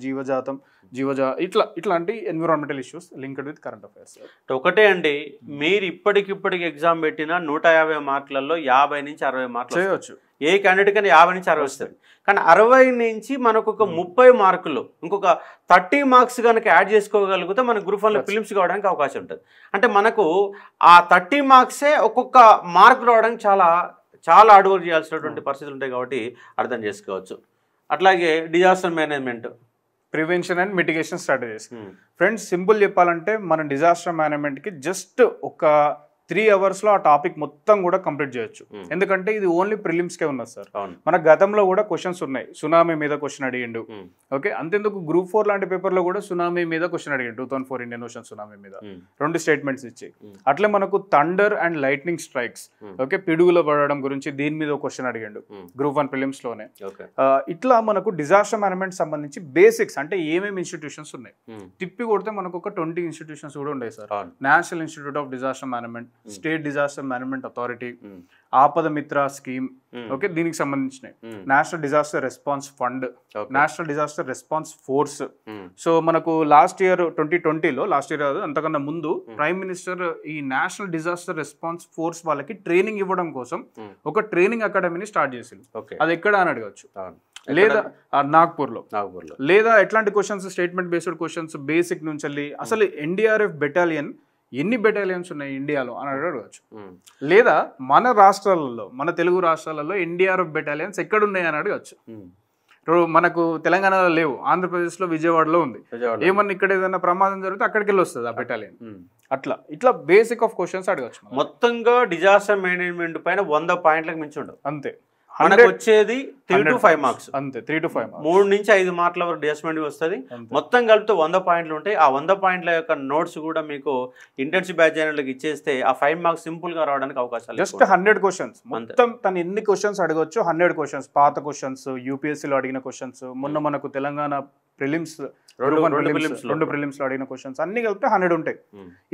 ఇట్లాంటి environmental issues linked with current affairs. ఒకటే అండి, మీరు ఇప్పటికిప్పటికి ఎగ్జామ్ పెట్టినా 150 మార్కులలో 50 నుంచి 60 మార్కులు చేయవచ్చు. ఏ క్యాండిడేట్ కానీ 50 నుంచి 60 వస్తుంది. కానీ 60 నుంచి మనకు ఒక 30 మార్కులు, ఇంకొక 30 మార్క్స్ కనుక యాడ్ చేసుకోగలిగితే మనకు గ్రూప్ 1లో ఫిలిమ్స్ కావడానికి అవకాశం ఉంటుంది. అంటే మనకు ఆ 30 మార్క్సే ఒక్కొక్క మార్క్ రావడానికి చాలా చాలా హార్డ్ వర్క్ చేయాల్సినటువంటి పరిస్థితులు ఉంటాయి కాబట్టి అర్థం చేసుకోవచ్చు. అట్లాగే disaster management, prevention and mitigation strategies. Friends, simple చెప్పాలంటే మన డిజాస్టర్ మేనేజ్మెంట్కి జస్ట్ ఒక 3 అవర్స్లో ఆ టాపిక్ మొత్తం కూడా కంప్లీట్ చేయొచ్చు. ఎందుకంటే ఇది ఓన్లీ ప్రిలిమ్స్కే ఉన్నది సార్. మన గతంలో కూడా క్వశ్చన్స్ ఉన్నాయి, సునామీ మీద క్వశ్చన్ అడిగిండు. ఓకే, అంతేందుకు గ్రూప్ 4 లాంటి పేపర్లో కూడా సునామీ మీద క్వశ్చన్ అడిగిండు, 2004 ఇండియన్ ఓషన్ సునామీ మీద 2 స్టేట్మెంట్స్ ఇచ్చి. అట్లే మనకు thunder and lightning strikes, okay, పిడుగులో పడడం గురించి దీని మీద క్వశ్చన్ అడిగిండు గ్రూప్ 1 ప్రిలిమ్స్ లోనే. ఇట్లా మనకు డిజాస్టర్ మేనేజ్మెంట్ సంబంధించి బేసిక్స్ అంటే ఏమేమి ఇన్స్టిట్యూషన్స్ ఉన్నాయి తిప్పి కొడితే మనకు ఒక 20 ఇన్స్టిట్యూషన్స్ కూడా ఉన్నాయి sir. National institute of disaster management, state disaster management authority, ఆపద మిత్ర స్కీమ్, ఓకే, దీనికి సంబంధించినవి, national disaster response fund, national disaster response force. So మనకు లాస్ట్ ఇయర్ 2020లో, లాస్ట్ ఇయర్ అంతకన్నా ముందు ప్రైమ్ మినిస్టర్ ఈ నేషనల్ డిజాస్టర్ రెస్పాన్స్ ఫోర్స్ వాళ్ళకి training ఇవ్వడం కోసం ఒక ట్రైనింగ్ అకాడమీని స్టార్ట్ చేసింది. అది ఎక్కడ అని అడగచ్చు, లేదా నాగ్పూర్లో. లేదా ఎట్లాంటి questions, statement based questions basic నుంచి వెళ్ళి అసలు ఎన్డీఆర్ఎఫ్ బెటాలియన్ ఎన్ని బెటాలియన్స్ ఉన్నాయి ఇండియాలో అని అడగవచ్చు. లేదా మన రాష్ట్రాలలో, మన తెలుగు రాష్ట్రాలలో ఎన్డీఆర్ఎఫ్ బెటాలియన్స్ ఎక్కడున్నాయి అని అడగచ్చు. మనకు తెలంగాణలో లేవు, ఆంధ్రప్రదేశ్లో విజయవాడలో ఉంది. ఏమన్నా ఇక్కడ ఏదైనా ప్రమాదం జరిగితే అక్కడికి వెళ్ళి వస్తుంది ఆ బెటాలియన్. ఇట్లా బేసిక్ ఆఫ్ క్వశ్చన్స్ అడగచ్చు. మొత్తంగా డిజాస్టర్ మేనేజ్మెంట్ పైన 100 పాయింట్లకు మించి ఉండవు. అంతే, మనకు వచ్చేది 3 to 5 మార్క్స్. అంతే, 3 to 5 మార్క్స్, 3 నుంచి 5 మార్కుల వరకు డిజాస్ట్మెంట్ వస్తుంది. మొత్తం కలిపితే 100 పాయింట్లు ఉంటాయి. ఆ 100 పాయింట్ల యొక్క నోట్స్ కూడా మీకు ఇంటర్న్షిప్ బ్యాచ్ అయినట్లకి ఇచ్చేస్తే ఆ 5 మార్క్స్ సింపుల్ గా రావడానికి అవకాశాలు. జస్ట్ 100 క్వశ్చన్స్, మొత్తం తను ఎన్ని క్వశ్చన్స్ అడగొచ్చు 100 క్వశ్చన్స్. పాత క్వశ్చన్స్, యూపీఎస్సీలో అడిగిన క్వశ్చన్స్, మొన్న మనకు తెలంగాణ ప్రిలిమ్స్ 2 ప్రిలిమ్స్ లో అడిగిన క్వశ్చన్స్ అన్ని కలిపితే 100 ఉంటాయి.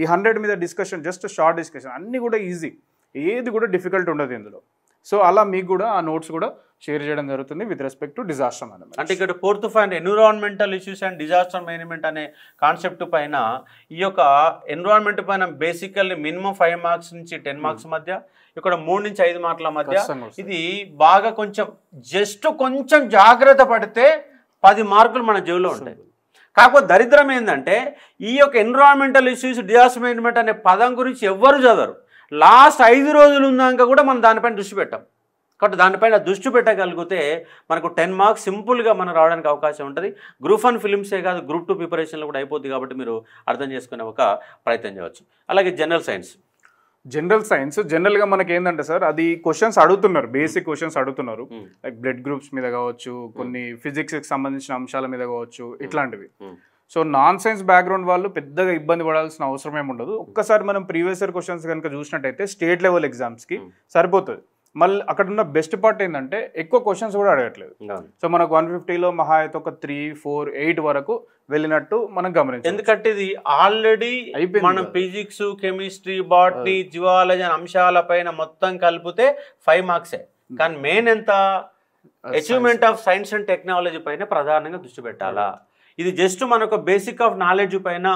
ఈ 100 మీద డిస్కషన్, జస్ట్ షార్ట్ డిస్కషన్, అన్ని కూడా ఈజీ, ఏది కూడా డిఫికల్ట్ ఉండదు ఇందులో. సో అలా మీకు కూడా ఆ నోట్స్ కూడా షేర్ చేయడం జరుగుతుంది with respect to disaster management. అంటే ఇక్కడ 4th point environmental issues and disaster management అనే కాన్సెప్ట్ పైన, ఈ యొక్క ఎన్విరాన్మెంట్ పైన బేసికల్లీ మినిమం 5 మార్క్స్ నుంచి 10 మార్క్స్ మధ్య, ఇక్కడ 3 నుంచి 5 మార్కుల మధ్య. ఇది బాగా కొంచెం జాగ్రత్త పడితే 10 మార్కులు మన జేబులో ఉంటాయి. కాకపోతే దరిద్రం ఏంటంటే ఈ యొక్క ఎన్విరాన్మెంటల్ ఇష్యూస్, డిజాస్టర్ మేనేజ్మెంట్ అనే పదం గురించి ఎవ్వరు చదవరు. లాస్ట్ 5 రోజులు ఉన్నాక కూడా మనం దానిపైన దృష్టి పెట్టాం. కాబట్టి దానిపైన దృష్టి పెట్టగలిగితే మనకు 10 మార్క్స్ సింపుల్గా మనం రావడానికి అవకాశం ఉంటుంది. గ్రూప్ 1 ఫిలిమ్సే కాదు, గ్రూప్ 2 ప్రిపరేషన్లో కూడా అయిపోతుంది. కాబట్టి మీరు అర్థం చేసుకునే ఒక ప్రయత్నం చేయవచ్చు. అలాగే జనరల్ సైన్స్ జనరల్గా మనకి ఏంటంటే సార్, అది క్వశ్చన్స్ అడుగుతున్నారు, బేసిక్ క్వశ్చన్స్ అడుగుతున్నారు. లైక్ బ్లడ్ గ్రూప్స్ మీద కావచ్చు, కొన్ని ఫిజిక్స్కి సంబంధించిన అంశాల మీద కావచ్చు, ఇట్లాంటివి. సో నాన్ సైన్స్ బ్యాక్గ్రౌండ్ వాళ్ళు పెద్దగా ఇబ్బంది పడాల్సిన అవసరం ఏమి ఉండదు. ఒక్కసారి మనం ప్రీవియస్ ఇయర్ క్వశ్చన్స్ కనుక చూసినట్టయితే స్టేట్ లెవెల్ ఎగ్జామ్స్కి సరిపోతుంది. మళ్ళీ అక్కడ ఉన్న బెస్ట్ పార్ట్ ఏంటంటే ఎక్కువ క్వశ్చన్స్ కూడా అడగట్లేదు. సో మనకు 150లో మహా అయితే ఒక 3, 4, 8 వరకు వెళ్ళినట్టు మనం గమనించాం. ఎందుకంటే ఇది ఆల్రెడీ మనం ఫిజిక్స్, కెమిస్ట్రీ, బాటనీ, జియాలజీ అంశాల పైన మొత్తం కలిపితే 5 మార్క్సే. కానీ మెయిన్ ఎంత, achievement of science and technology పైన ప్రధానంగా దృష్టి పెట్టాలా. ఇది జస్ట్ మనకు బేసిక్ ఆఫ్ నాలెడ్జ్ పైన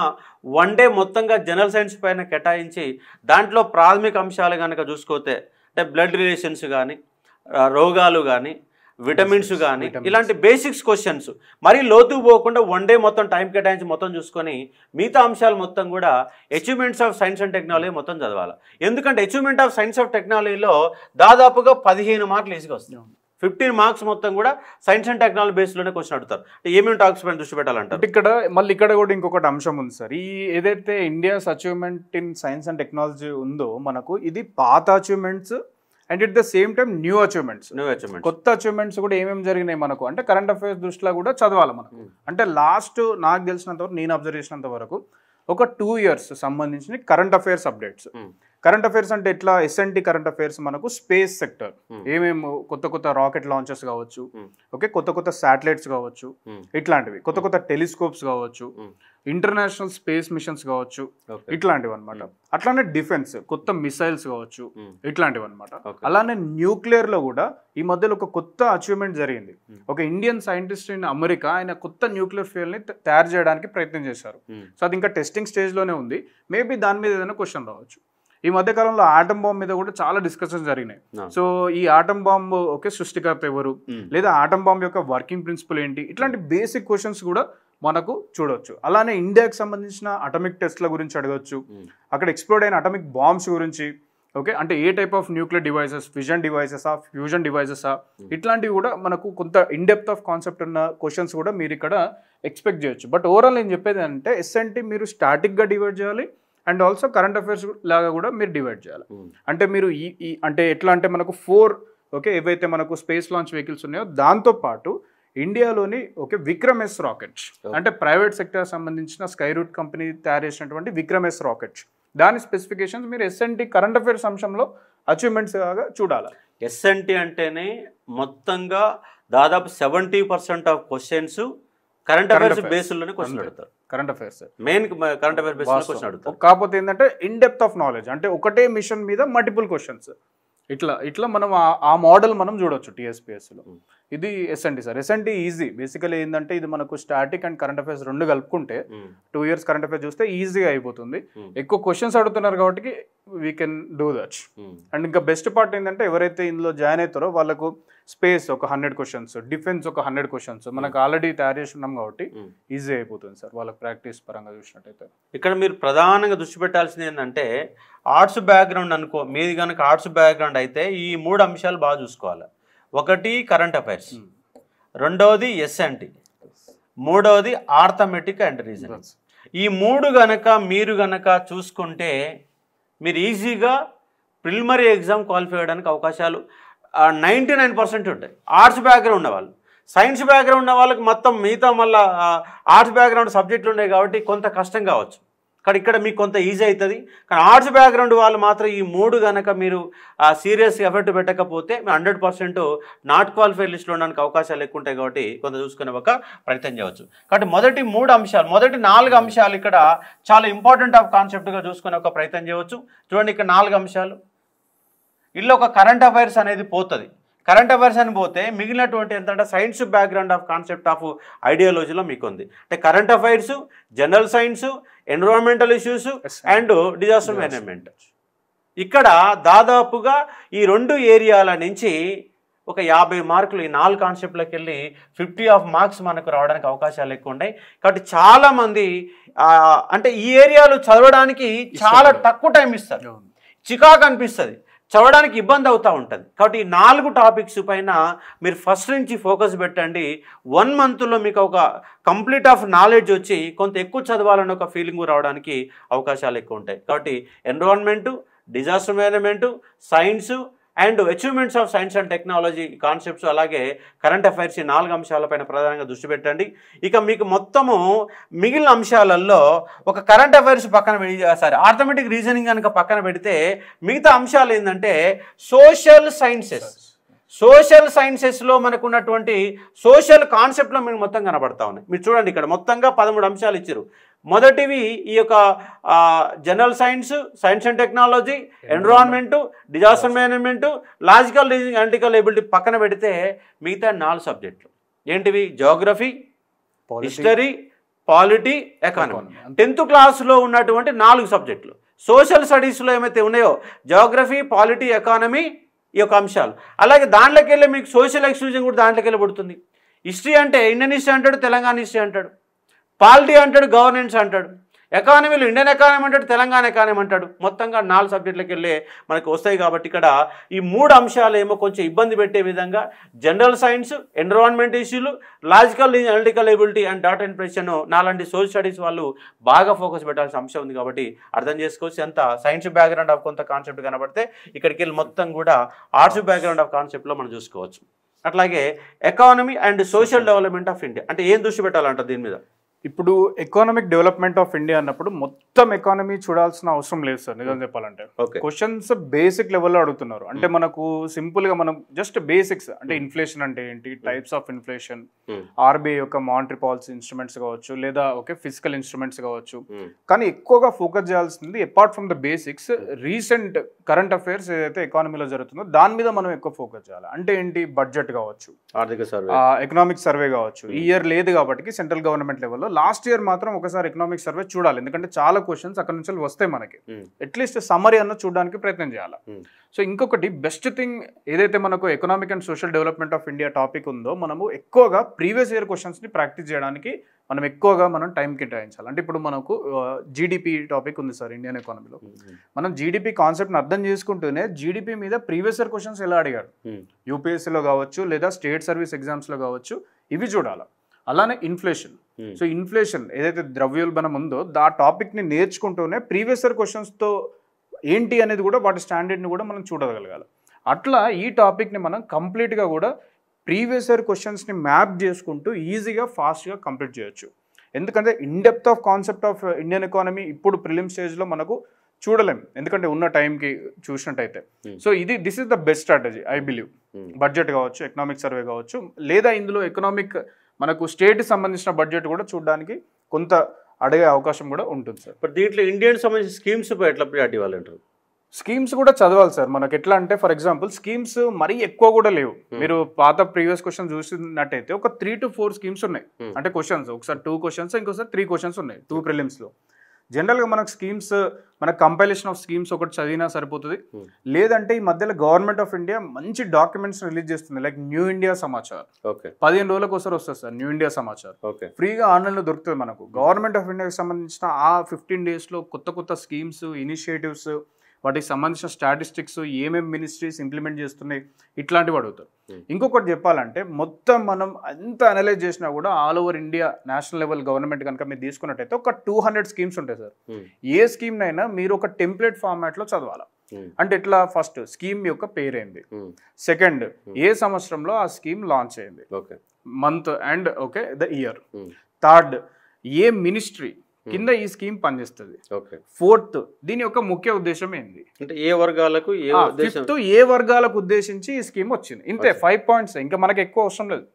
1 డే మొత్తంగా జనరల్ సైన్స్ పైన కేటాయించి దాంట్లో ప్రాథమిక అంశాలు కనుక చూసుకోతే, అంటే బ్లడ్ రిలేషన్స్ కానీ, రోగాలు కానీ, విటమిన్స్ కానీ, ఇలాంటి బేసిక్స్ క్వశ్చన్స్ మరీ లోతుకు పోకుండా 1 డే మొత్తం టైం కేటాయించి మొత్తం చూసుకొని మిగతా అంశాలు మొత్తం కూడా achievements of science and technology మొత్తం చదవాలి. ఎందుకంటే అచీవ్మెంట్ ఆఫ్ సైన్స్ ఆఫ్ టెక్నాలజీలో దాదాపుగా 15 మార్కులు ఈజీగా వస్తాయి. 15 మార్క్స్ మొత్తం కూడా సైన్స్ అండ్ టెక్నాలజీ బేస్లోనే క్వశ్చన్ అడుగుతారు. ఏమేమి టాపిక్స్ పైన దృష్టి పెట్టాలంటారు? ఇక్కడ కూడా ఇంకొకటి అంశం ఉంది సార్. ఈ ఏదైతే India's achievement in science and technology ఉందో, మనకు ఇది పాత achievements and at the same time new achievements, కొత్త అచీవ్మెంట్స్ కూడా ఏమేమి జరిగినాయి మనకు అంటే కరెంట్ అఫైర్స్ దృష్టిలో కూడా చదవాలి మనకు. అంటే లాస్ట్ నాకు తెలిసినంత వరకు, నేను అబ్జర్వ్ చేసినంత వరకు ఒక 2 years సంబంధించిన current affairs updates current affairs అంటే ఎట్లా ఎస్ఎన్టీ కరెంట్ అఫైర్స్ మనకు స్పేస్ సెక్టర్ ఏమేమి కొత్త రాకెట్ లాంచెస్ కావచ్చు, ఓకే, కొత్త శాటిలైట్స్ కావచ్చు, ఇట్లాంటివి కొత్త టెలిస్కోప్స్ కావచ్చు, ఇంటర్నేషనల్ స్పేస్ మిషన్స్ కావచ్చు, ఇట్లాంటివి అనమాట. అట్లానే డిఫెన్స్ కొత్త మిసైల్స్ కావచ్చు, ఇట్లాంటివి అనమాట. అలానే న్యూక్లియర్ లో కూడా ఈ మధ్యలో ఒక కొత్త అచీవ్మెంట్ జరిగింది. ఒక ఇండియన్ సైంటిస్ట్ ఇన్ అమెరికా ఆయన కొత్త న్యూక్లియర్ ఫ్యూయల్ ని తయారు చేయడానికి ప్రయత్నం చేశారు. సో అది ఇంకా టెస్టింగ్ స్టేజ్ లోనే ఉంది. మేబీ దాని మీద ఏదైనా క్వశ్చన్ రావచ్చు. ఈ మధ్య కాలంలో ఆటం బాంబ్ మీద కూడా చాలా డిస్కషన్స్ జరిగినాయి. సో ఈ ఆటం బాంబ్ ఓకే సృష్టికర్త ఎవరు, లేదా ఆటం బాంబ్ యొక్క వర్కింగ్ ప్రిన్సిపల్ ఏంటి, ఇట్లాంటి బేసిక్ క్వశ్చన్స్ కూడా మనకు చూడవచ్చు. అలానే ఇండియాకి సంబంధించిన అటామిక్ టెస్ట్ల గురించి అడగవచ్చు, అక్కడ ఎక్స్ప్లోర్డ్ అయిన అటామిక్ బాంబ్స్ గురించి, ఓకే, అంటే ఏ type of nuclear devices, fission డివైసెసా, ఫ్యూజన్ డివైసెసా, ఇట్లాంటివి కూడా మనకు కొంత ఇన్డెప్త్ ఆఫ్ కాన్సెప్ట్ ఉన్న క్వశ్చన్స్ కూడా మీరు ఇక్కడ ఎక్స్పెక్ట్ చేయొచ్చు. బట్ ఓవరాల్ నేను చెప్పేది అంటే ఎస్ఎన్టీ మీరు స్టాటిక్గా డివైడ్ చేయాలి అండ్ ఆల్సో కరెంట్ అఫైర్స్ లాగా కూడా మీరు డివైడ్ చేయాలి. అంటే మీరు ఈ అంటే ఎట్లా అంటే మనకు 4 ఓకే ఏవైతే మనకు స్పేస్ లాంచ్ వెహికల్స్ ఉన్నాయో దాంతోపాటు ఇండియాలోని ఓకే విక్రమ్-S రాకెట్స్, అంటే ప్రైవేట్ సెక్టర్ సంబంధించిన స్కై రూట్ కంపెనీ తయారు చేసినటువంటి విక్రమ్-S రాకెట్స్, దాని స్పెసిఫికేషన్స్ మీరు ఎస్ఎన్టీ కరెంట్ అఫైర్స్ అంశంలో అచీవ్మెంట్స్ లాగా చూడాలి. ఎస్ఎన్టీ అంటేనే మొత్తంగా దాదాపు 70% ఆఫ్ క్వశ్చన్స్ కరెంట్ అఫైర్స్ బేస్లోనే క్వశ్చన్ అడుగుతారు. Current affairs main current affairs బేస్లో క్వశ్చన్ అడుగుతారు. కాకపోతే ఏంటంటే ఇన్ డెప్త్ ఆఫ్ నాలెడ్జ్, అంటే ఒకటే మిషన్ మీద మల్టిపుల్ క్వశ్చన్స్, ఇట్లా మనం ఆ మోడల్ మనం చూడొచ్చు టీఎస్పీఎస్లో. ఇది SNT sir. SNT is basically ఏంటంటే ఇది మనకు స్టాటిక్ అండ్ కరెంట్ అఫైర్స్ 2 కలుపుకుంటే 2 years కరెంట్ అఫైర్స్ చూస్తే ఈజీగా అయిపోతుంది. ఎక్కువ క్వశ్చన్స్ అడుగుతున్నారు కాబట్టి we can do that. And ఇంకా బెస్ట్ పార్ట్ ఏంటంటే ఎవరైతే ఇందులో జాయిన్ అవుతారో వాళ్ళకు స్పేస్ ఒక 100 questions, డిఫెన్స్ ఒక 100 questions మనకు ఆల్రెడీ తయారు చేసి ఉన్నాం కాబట్టి ఈజీ అయిపోతుంది సార్ వాళ్ళకి ప్రాక్టీస్ పరంగా చూసినట్టయితే. ఇక్కడ మీరు ప్రధానంగా దృష్టి పెట్టాల్సింది ఏంటంటే ఆర్ట్స్ బ్యాక్గ్రౌండ్ అనుకో, మీది కనుక ఆర్ట్స్ బ్యాక్గ్రౌండ్ అయితే ఈ 3 అంశాలు బాగా చూసుకోవాలి. ఒకటి కరెంట్ అఫైర్స్, రెండవది ఎస్ఎన్టీ, మూడవది ఆర్థమెటిక్ అండ్ రీజనింగ్. ఈ 3 గనక మీరు గనక చూసుకుంటే మీరు ఈజీగా ప్రిలిమినరీ ఎగ్జామ్ క్వాలిఫై అవ్వడానికి అవకాశాలు 99% ఉంటాయి. ఆర్ట్స్ బ్యాక్గ్రౌండ్ ఉన్న వాళ్ళు, సైన్స్ బ్యాక్గ్రౌండ్ ఉన్న వాళ్ళకి మొత్తం మిగతా మళ్ళీ ఆర్ట్స్ బ్యాక్గ్రౌండ్ సబ్జెక్టులు ఉన్నాయి కాబట్టి కొంత కష్టం కావచ్చు, కానీ ఇక్కడ మీకు కొంత ఈజీ అవుతుంది. కానీ ఆర్ట్స్ బ్యాక్గ్రౌండ్ వాళ్ళు మాత్రం ఈ 3 గనక మీరు సీరియస్ ఎఫర్ట్ పెట్టకపోతే 100% నాట్ క్వాలిఫైడ్ లిస్ట్లో ఉండడానికి అవకాశాలు ఎక్కువ ఉంటాయి కాబట్టి కొంత చూసుకునే ఒక ప్రయత్నం చేయవచ్చు. కాబట్టి మొదటి 3 అంశాలు, మొదటి 4 అంశాలు ఇక్కడ చాలా ఇంపార్టెంట్ ఆఫ్ కాన్సెప్ట్గా చూసుకునే ఒక ప్రయత్నం చేయవచ్చు. చూడండి ఇక్కడ 4 అంశాలు, ఇల్లు ఒక కరెంట్ అఫైర్స్ అనేది పోతుంది. కరెంట్ అఫైర్స్ అని పోతే మిగిలినటువంటి ఏంటంటే science background of concept of ఐడియాలజీలో మీకు ఉంది. అంటే current affairs, general science, environmental issues and disaster management. ఇక్కడ దాదాపుగా ఈ 2 ఏరియాల నుంచి ఒక 50 మార్కులు ఈ 4 కాన్సెప్ట్లకు వెళ్ళి 50 మార్క్స్ మనకు రావడానికి అవకాశాలు ఎక్కువ ఉన్నాయి. కాబట్టి చాలామంది అంటే ఈ ఏరియాలు చదవడానికి చాలా తక్కువ టైం ఇస్తారు, చికాకు అనిపిస్తుంది, చదవడానికి ఇబ్బంది అవుతూ ఉంటుంది. కాబట్టి ఈ 4 టాపిక్స్ పైన మీరు ఫస్ట్ నుంచి ఫోకస్ పెట్టండి. 1 monthలో మీకు ఒక కంప్లీట్ ఆఫ్ నాలెడ్జ్ వచ్చి కొంత ఎక్కువ చదవాలని ఒక ఫీలింగ్ రావడానికి అవకాశాలు ఎక్కువ ఉంటాయి. కాబట్టి environment, disaster management, science and achievements of science and technology concepts, అలాగే కరెంట్ అఫైర్స్ ఈ 4 అంశాలపైన ప్రధానంగా దృష్టి పెట్టండి. ఇక మీకు మొత్తము మిగిలిన అంశాలలో ఒక కరెంట్ అఫైర్స్ పక్కన ఆర్థమెటిక్ రీజనింగ్ కనుక పక్కన పెడితే మిగతా అంశాలు ఏంటంటే సోషల్ సైన్సెస్. సోషల్ సైన్సెస్లో మనకు ఉన్నటువంటి సోషల్ కాన్సెప్ట్లో మీకు మొత్తం కనబడతా ఉన్నాయి. మీరు చూడండి ఇక్కడ మొత్తంగా 13 అంశాలు ఇచ్చారు. మొదటివి ఈ యొక్క general science, science and technology, environment, disaster management, logical reasoning, analytical ability పక్కన పెడితే మిగతా 4 సబ్జెక్టులు ఏంటివి? Geography, history, polity, economy. 10th క్లాస్లో ఉన్నటువంటి 4 సబ్జెక్టులు. సోషల్ స్టడీస్లో ఏమైతే ఉన్నాయో జియోగ్రఫీ, పాలిటీ, ఎకానమీ ఈ యొక్క అంశాలు. అలాగే దాంట్లోకి వెళ్ళి మీకు సోషల్ ఎక్స్క్లూజన్ కూడా దాంట్లోకి వెళ్ళి పడుతుంది. హిస్టరీ అంటే ఇండియన్ హిస్టరీ అంటాడు, తెలంగాణ హిస్టరీ అంటాడు, పాలిటీ అంటాడు, గవర్నెన్స్ అంటాడు, ఎకానమీలో ఇండియన్ ఎకానమీ అంటాడు, తెలంగాణ ఎకానమీ అంటాడు. మొత్తంగా 4 సబ్జెక్టులకు వెళ్ళే మనకు వస్తాయి. కాబట్టి ఇక్కడ ఈ 3 అంశాలు ఏమో కొంచెం ఇబ్బంది పెట్టే విధంగా జనరల్ సైన్స్, ఎన్విరాన్మెంట్ ఇష్యూలు, logical analytical ability and data impression నాలాంటి సోషల్ స్టడీస్ వాళ్ళు బాగా ఫోకస్ పెట్టాల్సిన అంశం ఉంది. కాబట్టి అర్థం చేసుకోవచ్చు ఎంత సైన్స్ బ్యాక్గ్రౌండ్ ఆఫ్ కొంత కాన్సెప్ట్ కనబడితే ఇక్కడికి వెళ్ళి మొత్తం కూడా ఆర్ట్స్ బ్యాక్గ్రౌండ్ ఆఫ్ కాన్సెప్ట్లో మనం చూసుకోవచ్చు. అట్లాగే economy and social development of India అంటే ఏం దృష్టి పెట్టాలంట దీని మీద? ఇప్పుడు ఎకానమిక్ డెవలప్మెంట్ ఆఫ్ ఇండియా అన్నప్పుడు మొత్తం ఎకానమీ చూడాల్సిన అవసరం లేదు సార్, నిజం చెప్పాలంటే. క్వశ్చన్స్ బేసిక్ లెవెల్లో అడుగుతున్నారు. అంటే మనకు సింపుల్ గా మనం జస్ట్ బేసిక్స్ అంటే ఇన్ఫ్లేషన్ అంటే ఏంటి, టైప్స్ ఆఫ్ ఇన్ఫ్లేషన్, ఆర్బీఐ యొక్క మానిటరీ పాలసీ ఇన్స్ట్రుమెంట్స్ కావచ్చు, లేదా ఫిజికల్ ఇన్స్ట్రుమెంట్స్ కావచ్చు. కానీ ఎక్కువగా ఫోకస్ చేయాల్సింది apart from the basics recent current affairs ఏదైతే ఎకానమీలో జరుగుతుందో దాని మీద మనం ఎక్కువ ఫోకస్ చేయాలి. అంటే ఏంటి, బడ్జెట్ కావచ్చు, ఆర్థిక సర్వే, ఎకనామిక్ సర్వే కావచ్చు. ఈ ఇయర్ లేదు కాబట్టి సెంట్రల్ గవర్నమెంట్ లెవెల్లో లాస్ట్ ఇయర్ మాత్రం ఒకసారి ఎకనామిక్ సర్వే చూడాలి, ఎందుకంటే చాలా క్వశ్చన్స్ అక్కడ నుంచి వస్తాయి మనకి. అట్లీస్ట్ సమ్మరీ అన్న చూడడానికి ప్రయత్నం చేయాలి. సో ఇంకొకటి బెస్ట్ థింగ్ ఏదైతే మనకు economic and social development of India topic ఉందో, మనము ఎక్కువగా ప్రీవియస్ ఇయర్ క్వశ్చన్స్ని ప్రాక్టీస్ చేయడానికి మనం టైం కేటాయించాలి. అంటే ఇప్పుడు మనకు జీడిపి టాపిక్ ఉంది సార్ ఇండియన్ ఎకానమీలో. మనం జీడిపి కాన్సెప్ట్ని అర్థం చేసుకుంటూనే జీడిపి మీద ప్రీవియస్ ఇయర్ క్వశ్చన్స్ ఎలా అడిగారు, యూపీఎస్సీలో కావచ్చు లేదా స్టేట్ సర్వీస్ ఎగ్జామ్స్లో కావచ్చు, ఇవి చూడాలి. అలానే ఇన్ఫ్లేషన్. సో ఇన్ఫ్లేషన్ ఏదైతే ద్రవ్యోల్బణం ఉందో ఆ టాపిక్ని నేర్చుకుంటూనే ప్రీవియస్ ఇయర్ క్వశ్చన్స్తో ఏంటి అనేది కూడా వాటి స్టాండర్డ్ని కూడా మనం చూడగలగాలి. అట్లా ఈ టాపిక్ని మనం కంప్లీట్గా కూడా ప్రీవియస్ ఇయర్ క్వశ్చన్స్ని మ్యాప్ చేసుకుంటూ ఈజీగా ఫాస్ట్గా కంప్లీట్ చేయొచ్చు. ఎందుకంటే in depth of concept of Indian economy ఇప్పుడు ప్రిలిమ్ స్టేజ్లో మనకు చూడలేం, ఎందుకంటే ఉన్న టైంకి చూసినట్టయితే. So this is the best strategy I believe. Budget కావచ్చు, ఎకనామిక్ సర్వే కావచ్చు, లేదా ఇందులో ఎకనామిక్ మనకు స్టేట్కి సంబంధించిన బడ్జెట్ కూడా చూడడానికి కొంత అడిగే అవకాశం కూడా ఉంటుంది సార్. బట్ దీంట్లో ఇండియన్ సంబంధించిన స్కీమ్స్ ఎట్లా ప్రియారిటీ ఇవ్వాలంటారు? స్కీమ్స్ కూడా చదవాలి సార్. మనకి ఎట్లా అంటే ఫర్ ఎగ్జాంపుల్ స్కీమ్స్ మరీ ఎక్కువ కూడా లేవు. మీరు పాత ప్రీవియస్ క్వశ్చన్ చూసినట్టయితే ఒక 3 to 4 స్కీమ్స్ ఉన్నాయి. అంటే క్వశ్చన్స్ ఒకసారి 2 క్వశ్చన్స్, ఇంకోసారి 3 క్వశ్చన్స్ ఉన్నాయి 2 ప్రిలిమ్స్లో. జనరల్గా మనకు స్కీమ్స్, మన కంపైలేషన్ ఆఫ్ స్కీమ్స్ ఒకటి చదివినా సరిపోతుంది. లేదంటే ఈ మధ్యలో గవర్నమెంట్ ఆఫ్ ఇండియా మంచి డాక్యుమెంట్స్ రిలీజ్ చేస్తుంది, లైక్ న్యూ ఇండియా సమాచార్. 15 రోజులకు ఒకసారి వస్తుంది సార్ న్యూ ఇండియా సమాచార్. ఫ్రీగా ఆన్లైన్లో దొరుకుతుంది మనకు. గవర్నమెంట్ ఆఫ్ ఇండియాకి సంబంధించిన ఆ 15 డేస్లో కొత్త స్కీమ్స్, ఇనిషియేటివ్స్, వాటికి సంబంధించిన స్టాటిస్టిక్స్, ఏమేమి మినిస్ట్రీస్ ఇంప్లిమెంట్ చేస్తున్నాయి, ఇట్లాంటివి అడుగుతారు. ఇంకొకటి చెప్పాలంటే మొత్తం మనం ఎంత అనలైజ్ చేసినా కూడా all over India national level government కనుక మీరు తీసుకున్నట్టయితే ఒక 200 స్కీమ్స్ ఉంటాయి సార్. ఏ స్కీమ్నైనా మీరు ఒక టెంప్లెట్ ఫార్మాట్లో చదవాలి. అంటే ఎట్లా, ఫస్ట్ స్కీమ్ యొక్క పేరేంది, సెకండ్ ఏ సంవత్సరంలో ఆ స్కీమ్ లాంచ్ అయింది, month and the year, third A ministry కింద ఈ స్కీమ్ పనిచేస్తుంది, ఫోర్త్ దీని యొక్క ముఖ్య ఉద్దేశం ఏంది, అంటే ఏ వర్గాలకు, ఫిఫ్త్ ఏ వర్గాలకు ఉద్దేశించి ఈ స్కీమ్ వచ్చింది. ఇంతే 5 పాయింట్స్, ఇంకా మనకి ఎక్కువ అవసరం లేదు.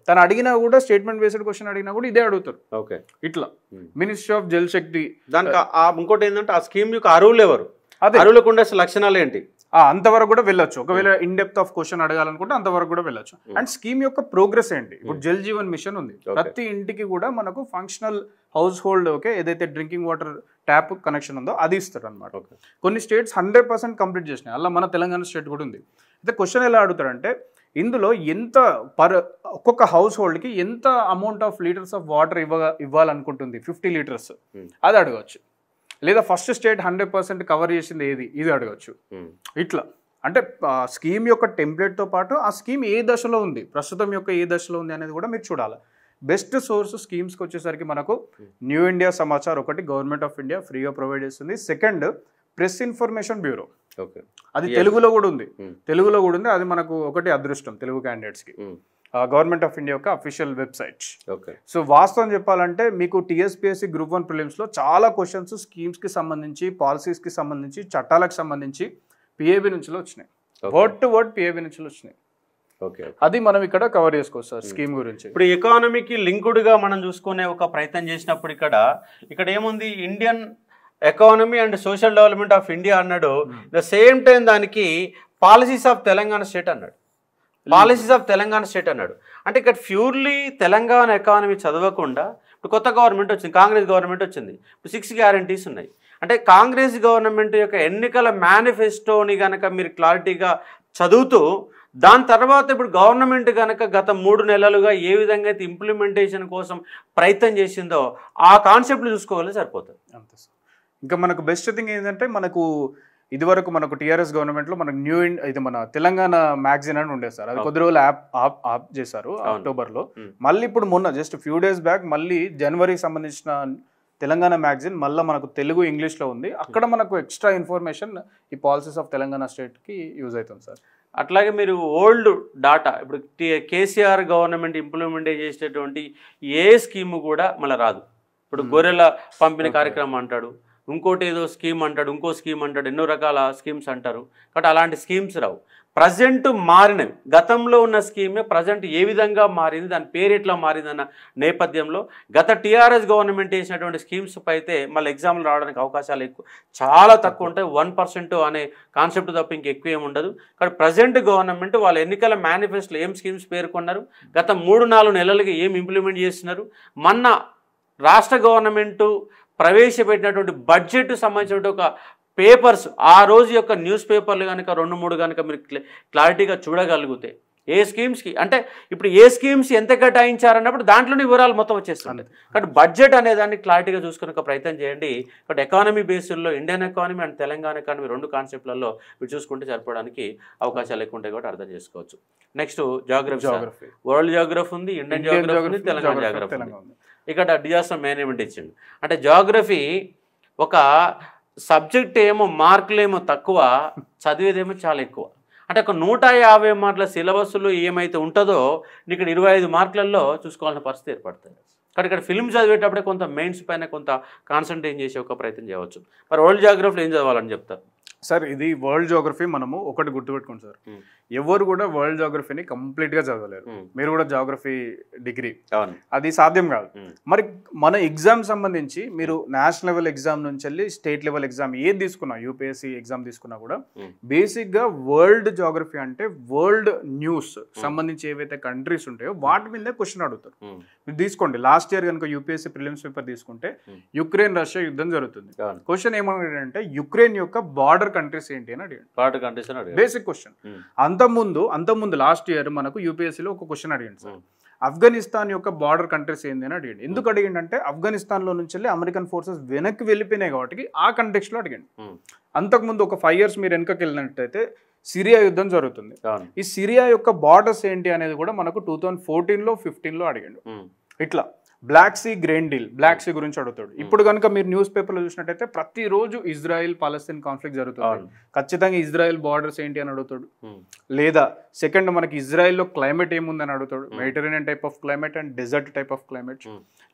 తను అడిగినా కూడా స్టేట్మెంట్ బేస్డ్ క్వశ్చన్ అడిగినా కూడా ఇదే అడుగుతారు. ఇట్లా మినిస్ట్రీ ఆఫ్ జల్ శక్తి. దానికి ఇంకోటి ఏంటంటే ఆ స్కీమ్ యొక్క అర్హులు ఎవరు, అర్హులకు ఉండే లక్షణాలు ఏంటి, అంతవరకు కూడా వెళ్ళొచ్చు. ఒకవేళ ఇన్ డెప్త్ ఆఫ్ క్వశ్చన్ అడగాలనుకుంటే అంతవరకు కూడా వెళ్ళొచ్చు. అండ్ స్కీమ్ యొక్క ప్రోగ్రెస్ ఏంటి, ఇప్పుడు జల్ జీవన్ మిషన్ ఉంది, ప్రతి ఇంటికి కూడా మనకు ఫంక్షనల్ హౌస్ హోల్డ్ ఏదైతే డ్రింకింగ్ వాటర్ ట్యాప్ కనెక్షన్ ఉందో అది ఇస్తారు అనమాట. కొన్ని స్టేట్స్ 100% కంప్లీట్ చేసినాయి, అలా మన తెలంగాణ స్టేట్ కూడా ఉంది. అయితే క్వశ్చన్ ఎలా అడుగుతారంటే ఇందులో ఎంత ఒక్కొక్క హౌస్ హోల్డ్కి ఎంత amount of litres of water ఇవ్వాలనుకుంటుంది, 50 లీటర్స్, అది అడగవచ్చు. లేదా ఫస్ట్ స్టేట్ 100% కవర్ చేసింది ఏది, ఇది అడగచ్చు. ఇట్లా అంటే స్కీమ్ యొక్క టెంప్లెట్తో పాటు ఆ స్కీమ్ ఏ దశలో ఉంది, ప్రస్తుతం యొక్క ఏ దశలో ఉంది అనేది కూడా మీరు చూడాలి. బెస్ట్ సోర్స్ స్కీమ్స్కి వచ్చేసరికి మనకు న్యూ ఇండియా సమాచార్ ఒకటి గవర్నమెంట్ ఆఫ్ ఇండియా ఫ్రీగా ప్రొవైడ్ చేస్తుంది. సెకండ్ ప్రెస్ ఇన్ఫర్మేషన్ బ్యూరో, అది తెలుగులో కూడా ఉంది. అది మనకు ఒకటి అదృష్టం తెలుగు క్యాండిడేట్స్కి. గవర్నమెంట్ ఆఫ్ ఇండియా యొక్క అఫీషియల్ వెబ్సైట్. సో వాస్తవం చెప్పాలంటే మీకు టీఎస్పీఎస్సీ గ్రూప్ 1 ప్రిలిమ్స్లో చాలా క్వశ్చన్స్ స్కీమ్స్కి సంబంధించి, పాలసీస్కి సంబంధించి, చట్టాలకు సంబంధించి పిఏబి నుంచి వచ్చినాయి, వర్డ్ టు వర్డ్ పిఏబి నుంచి వచ్చినాయి. అది మనం ఇక్కడ కవర్ చేసుకోవచ్చు సార్ స్కీమ్ గురించి. ఇప్పుడు ఎకానమీకి లింక్డ్గా మనం చూసుకునే ఒక ప్రయత్నం చేసినప్పుడు ఇక్కడ ఏముంది, Indian economy and social development of India అన్నాడు, ద సేమ్ టైం దానికి పాలసీస్ ఆఫ్ తెలంగాణ స్టేట్ అన్నాడు. అంటే ఇక్కడ ప్యూర్లీ తెలంగాణ ఎకానమీ చదవకుండా ఇప్పుడు కొత్త గవర్నమెంట్ వచ్చింది, కాంగ్రెస్ గవర్నమెంట్ వచ్చింది, ఇప్పుడు 6 గ్యారంటీస్ ఉన్నాయి. అంటే కాంగ్రెస్ గవర్నమెంట్ యొక్క ఎన్నికల మేనిఫెస్టోని కనుక మీరు క్లారిటీగా చదువుతూ దాని తర్వాత ఇప్పుడు గవర్నమెంట్ కనుక గత 3 నెలలుగా ఏ విధంగా అయితే ఇంప్లిమెంటేషన్ కోసం ప్రయత్నం చేసిందో ఆ కాన్సెప్ట్లు చూసుకోవాలి సరిపోతుంది. అంతే సార్. ఇంకా మనకు బెస్ట్ థింగ్ ఏంటంటే మనకు ఇదివరకు మనకు టీఆర్ఎస్ గవర్నమెంట్లో మనకు ఇది మన తెలంగాణ మ్యాగజైన్ అని ఉండేది సార్. అది కొద్ది రోజులు ఆప్ చేశారు అక్టోబర్లో. మళ్ళీ ఇప్పుడు మొన్న జస్ట్ ఫ్యూ డేస్ బ్యాక్ మళ్ళీ జనవరికి సంబంధించిన తెలంగాణ మ్యాగజైన్ మళ్ళీ మనకు తెలుగు ఇంగ్లీష్లో ఉంది. అక్కడ మనకు ఎక్స్ట్రా ఇన్ఫర్మేషన్ ఈ పాలసీస్ ఆఫ్ తెలంగాణ స్టేట్కి యూజ్ అవుతుంది సార్. అట్లాగే మీరు ఓల్డ్ డాటా ఇప్పుడు కేసీఆర్ గవర్నమెంట్ ఇంప్లిమెంట్ చేసేటటువంటి ఏ స్కీము కూడా మళ్ళీ రాదు. ఇప్పుడు గొర్రెల పంపిణీ కార్యక్రమం అంటాడు, ఇంకోటి ఏదో స్కీమ్ అంటాడు, ఇంకో స్కీమ్ అంటాడు, ఎన్నో రకాల స్కీమ్స్ అంటారు. కాబట్టి అలాంటి స్కీమ్స్ రావు. ప్రజెంట్ మారినవి, గతంలో ఉన్న స్కీమే ప్రజెంట్ ఏ విధంగా మారింది, దాని పేరు ఎట్లా మారింది అన్న నేపథ్యంలో గత టీఆర్ఎస్ గవర్నమెంట్ వేసినటువంటి స్కీమ్స్ అయితే మళ్ళీ ఎగ్జామ్లు రావడానికి అవకాశాలు ఎక్కువ, చాలా తక్కువ ఉంటాయి. 1% అనే కాన్సెప్ట్ తప్ప ఇంకెక్కువ ఏమి ఉండదు. కానీ ప్రజెంట్ గవర్నమెంట్ వాళ్ళ ఎన్నికల మేనిఫెస్టోలో ఏం స్కీమ్స్ పేర్కొన్నారు, గత 3-4 నెలలుగా ఏం ఇంప్లిమెంట్ చేస్తున్నారు, మొన్న రాష్ట్ర గవర్నమెంటు ప్రవేశపెట్టినటువంటి బడ్జెట్ సంబంధించిన ఒక పేపర్స్, ఆ రోజు యొక్క న్యూస్ పేపర్లు కనుక 2-3 కనుక మీరు క్లారిటీగా చూడగలిగితే ఏ స్కీమ్స్కి అంటే ఇప్పుడు ఏ స్కీమ్స్ ఎంత కేటాయించారన్నప్పుడు దాంట్లోనే వివరాలు మొత్తం వచ్చేస్తుంది. కాబట్టి బడ్జెట్ అనే దాన్ని క్లారిటీగా చూసుకునే ఒక ప్రయత్నం చేయండి. కాబట్టి ఎకానమీ బేస్లో Indian economy and Telangana economy 2 కాన్సెప్ట్లలో మీరు చూసుకుంటే సరిపోవడానికి అవకాశాలు ఎక్కువ ఉంటాయి కాబట్టి అర్థం చేసుకోవచ్చు. నెక్స్ట్ జాగ్రఫీ, వరల్డ్ జాగ్రఫీ ఉంది, ఇండియన్ జాగ్రఫీ ఉంది, తెలంగాణ జాగ్రఫీ ఉంది. ఇక్కడ డిజాస్టర్ మేనేజ్మెంట్ ఇచ్చిండు. అంటే జాగ్రఫీ ఒక సబ్జెక్ట్ ఏమో మార్కులేమో తక్కువ, చదివేదేమో చాలా ఎక్కువ. అంటే ఒక 150 మార్కుల సిలబస్లో ఏమైతే ఉంటుందో ఇక్కడ 25 మార్కులలో చూసుకోవాల్సిన పరిస్థితి ఏర్పడుతుంది. కాబట్టి ఇక్కడ ఫిల్మ్ చదివేటప్పుడే కొంత మెయిన్స్ పైన కొంత కాన్సన్ట్రేట్ చేసే ఒక ప్రయత్నం చేయవచ్చు. మరి వరల్డ్ జాగ్రఫీలో ఏం చదవాలని చెప్తారు సార్? ఇది వరల్డ్ జాగ్రఫీ మనము ఒకటి గుర్తుపెట్టుకోండి సార్, ఎవరు కూడా వరల్డ్ జాగ్రఫీని కంప్లీట్గా చదవలేరు. మీరు కూడా జాగ్రఫీ డిగ్రీ, అది సాధ్యం కాదు. మరి మన ఎగ్జామ్ సంబంధించి మీరు నేషనల్ లెవెల్ ఎగ్జామ్ నుంచి వెళ్ళి స్టేట్ లెవెల్ ఎగ్జామ్ ఏది తీసుకున్నా, యూపీఎస్సీ ఎగ్జామ్ తీసుకున్నా కూడా బేసిక్గా వరల్డ్ జాగ్రఫీ అంటే వరల్డ్ న్యూస్ సంబంధించి ఏవైతే కంట్రీస్ ఉంటాయో వాటి మీదే క్వశ్చన్ అడుగుతారు. మీరు తీసుకోండి, లాస్ట్ ఇయర్ కనుక యూపీఎస్సీ ప్రిలిమ్స్ పేపర్ తీసుకుంటే యుక్రెయిన్ రష్యా యుద్ధం జరుగుతుంది. క్వశ్చన్ ఏమన్నాడంటే యుక్రెయిన్ యొక్క బార్డర్ కంట్రీస్ ఏంటి అని అడిగాడు. Basic question. అంతకుముందు లాస్ట్ ఇయర్ మనకు యూపీఎస్సీలో ఒక క్వశ్చన్ అడిగాడు సార్, ఆఫ్ఘనిస్తాన్ యొక్క బార్డర్ కంట్రీస్ ఏంది అని అడిగాడు. ఎందుకు అడిగిండంటే ఆఫ్ఘనిస్తాన్లో నుంచి వెళ్ళి అమెరికన్ ఫోర్సెస్ వెనక్కి వెళ్ళిపోయినాయి కాబట్టి ఆ కంటెక్స్ట్లో అడిగాడు. అంతకుముందు ఒక 5 years మీరు వెనకకి వెళ్ళినట్టయితే సిరియా యుద్ధం జరుగుతుంది. ఈ సిరియా యొక్క బార్డర్స్ ఏంటి అనేది కూడా మనకు 2014లో 15లో అడిగాడు. ఇట్లా black sea grain deal, black sea గురించి అడుగుతాడు. ఇప్పుడు కనుక మీరు న్యూస్ పేపర్లో చూసినట్టయితే ప్రతిరోజు ఇజ్రాయెల్ పాలస్తీన్ కాన్ఫ్లిక్ట్ జరుగుతుంది, ఖచ్చితంగా ఇజ్రాయెల్ బార్డర్స్ ఏంటి అని అడుగుతాడు. లేదా సెకండ్ మనకి ఇజ్రాయెల్లో క్లైమేట్ ఏముందని అడుగుతాడు, Mediterranean type of climate and desert type of climate.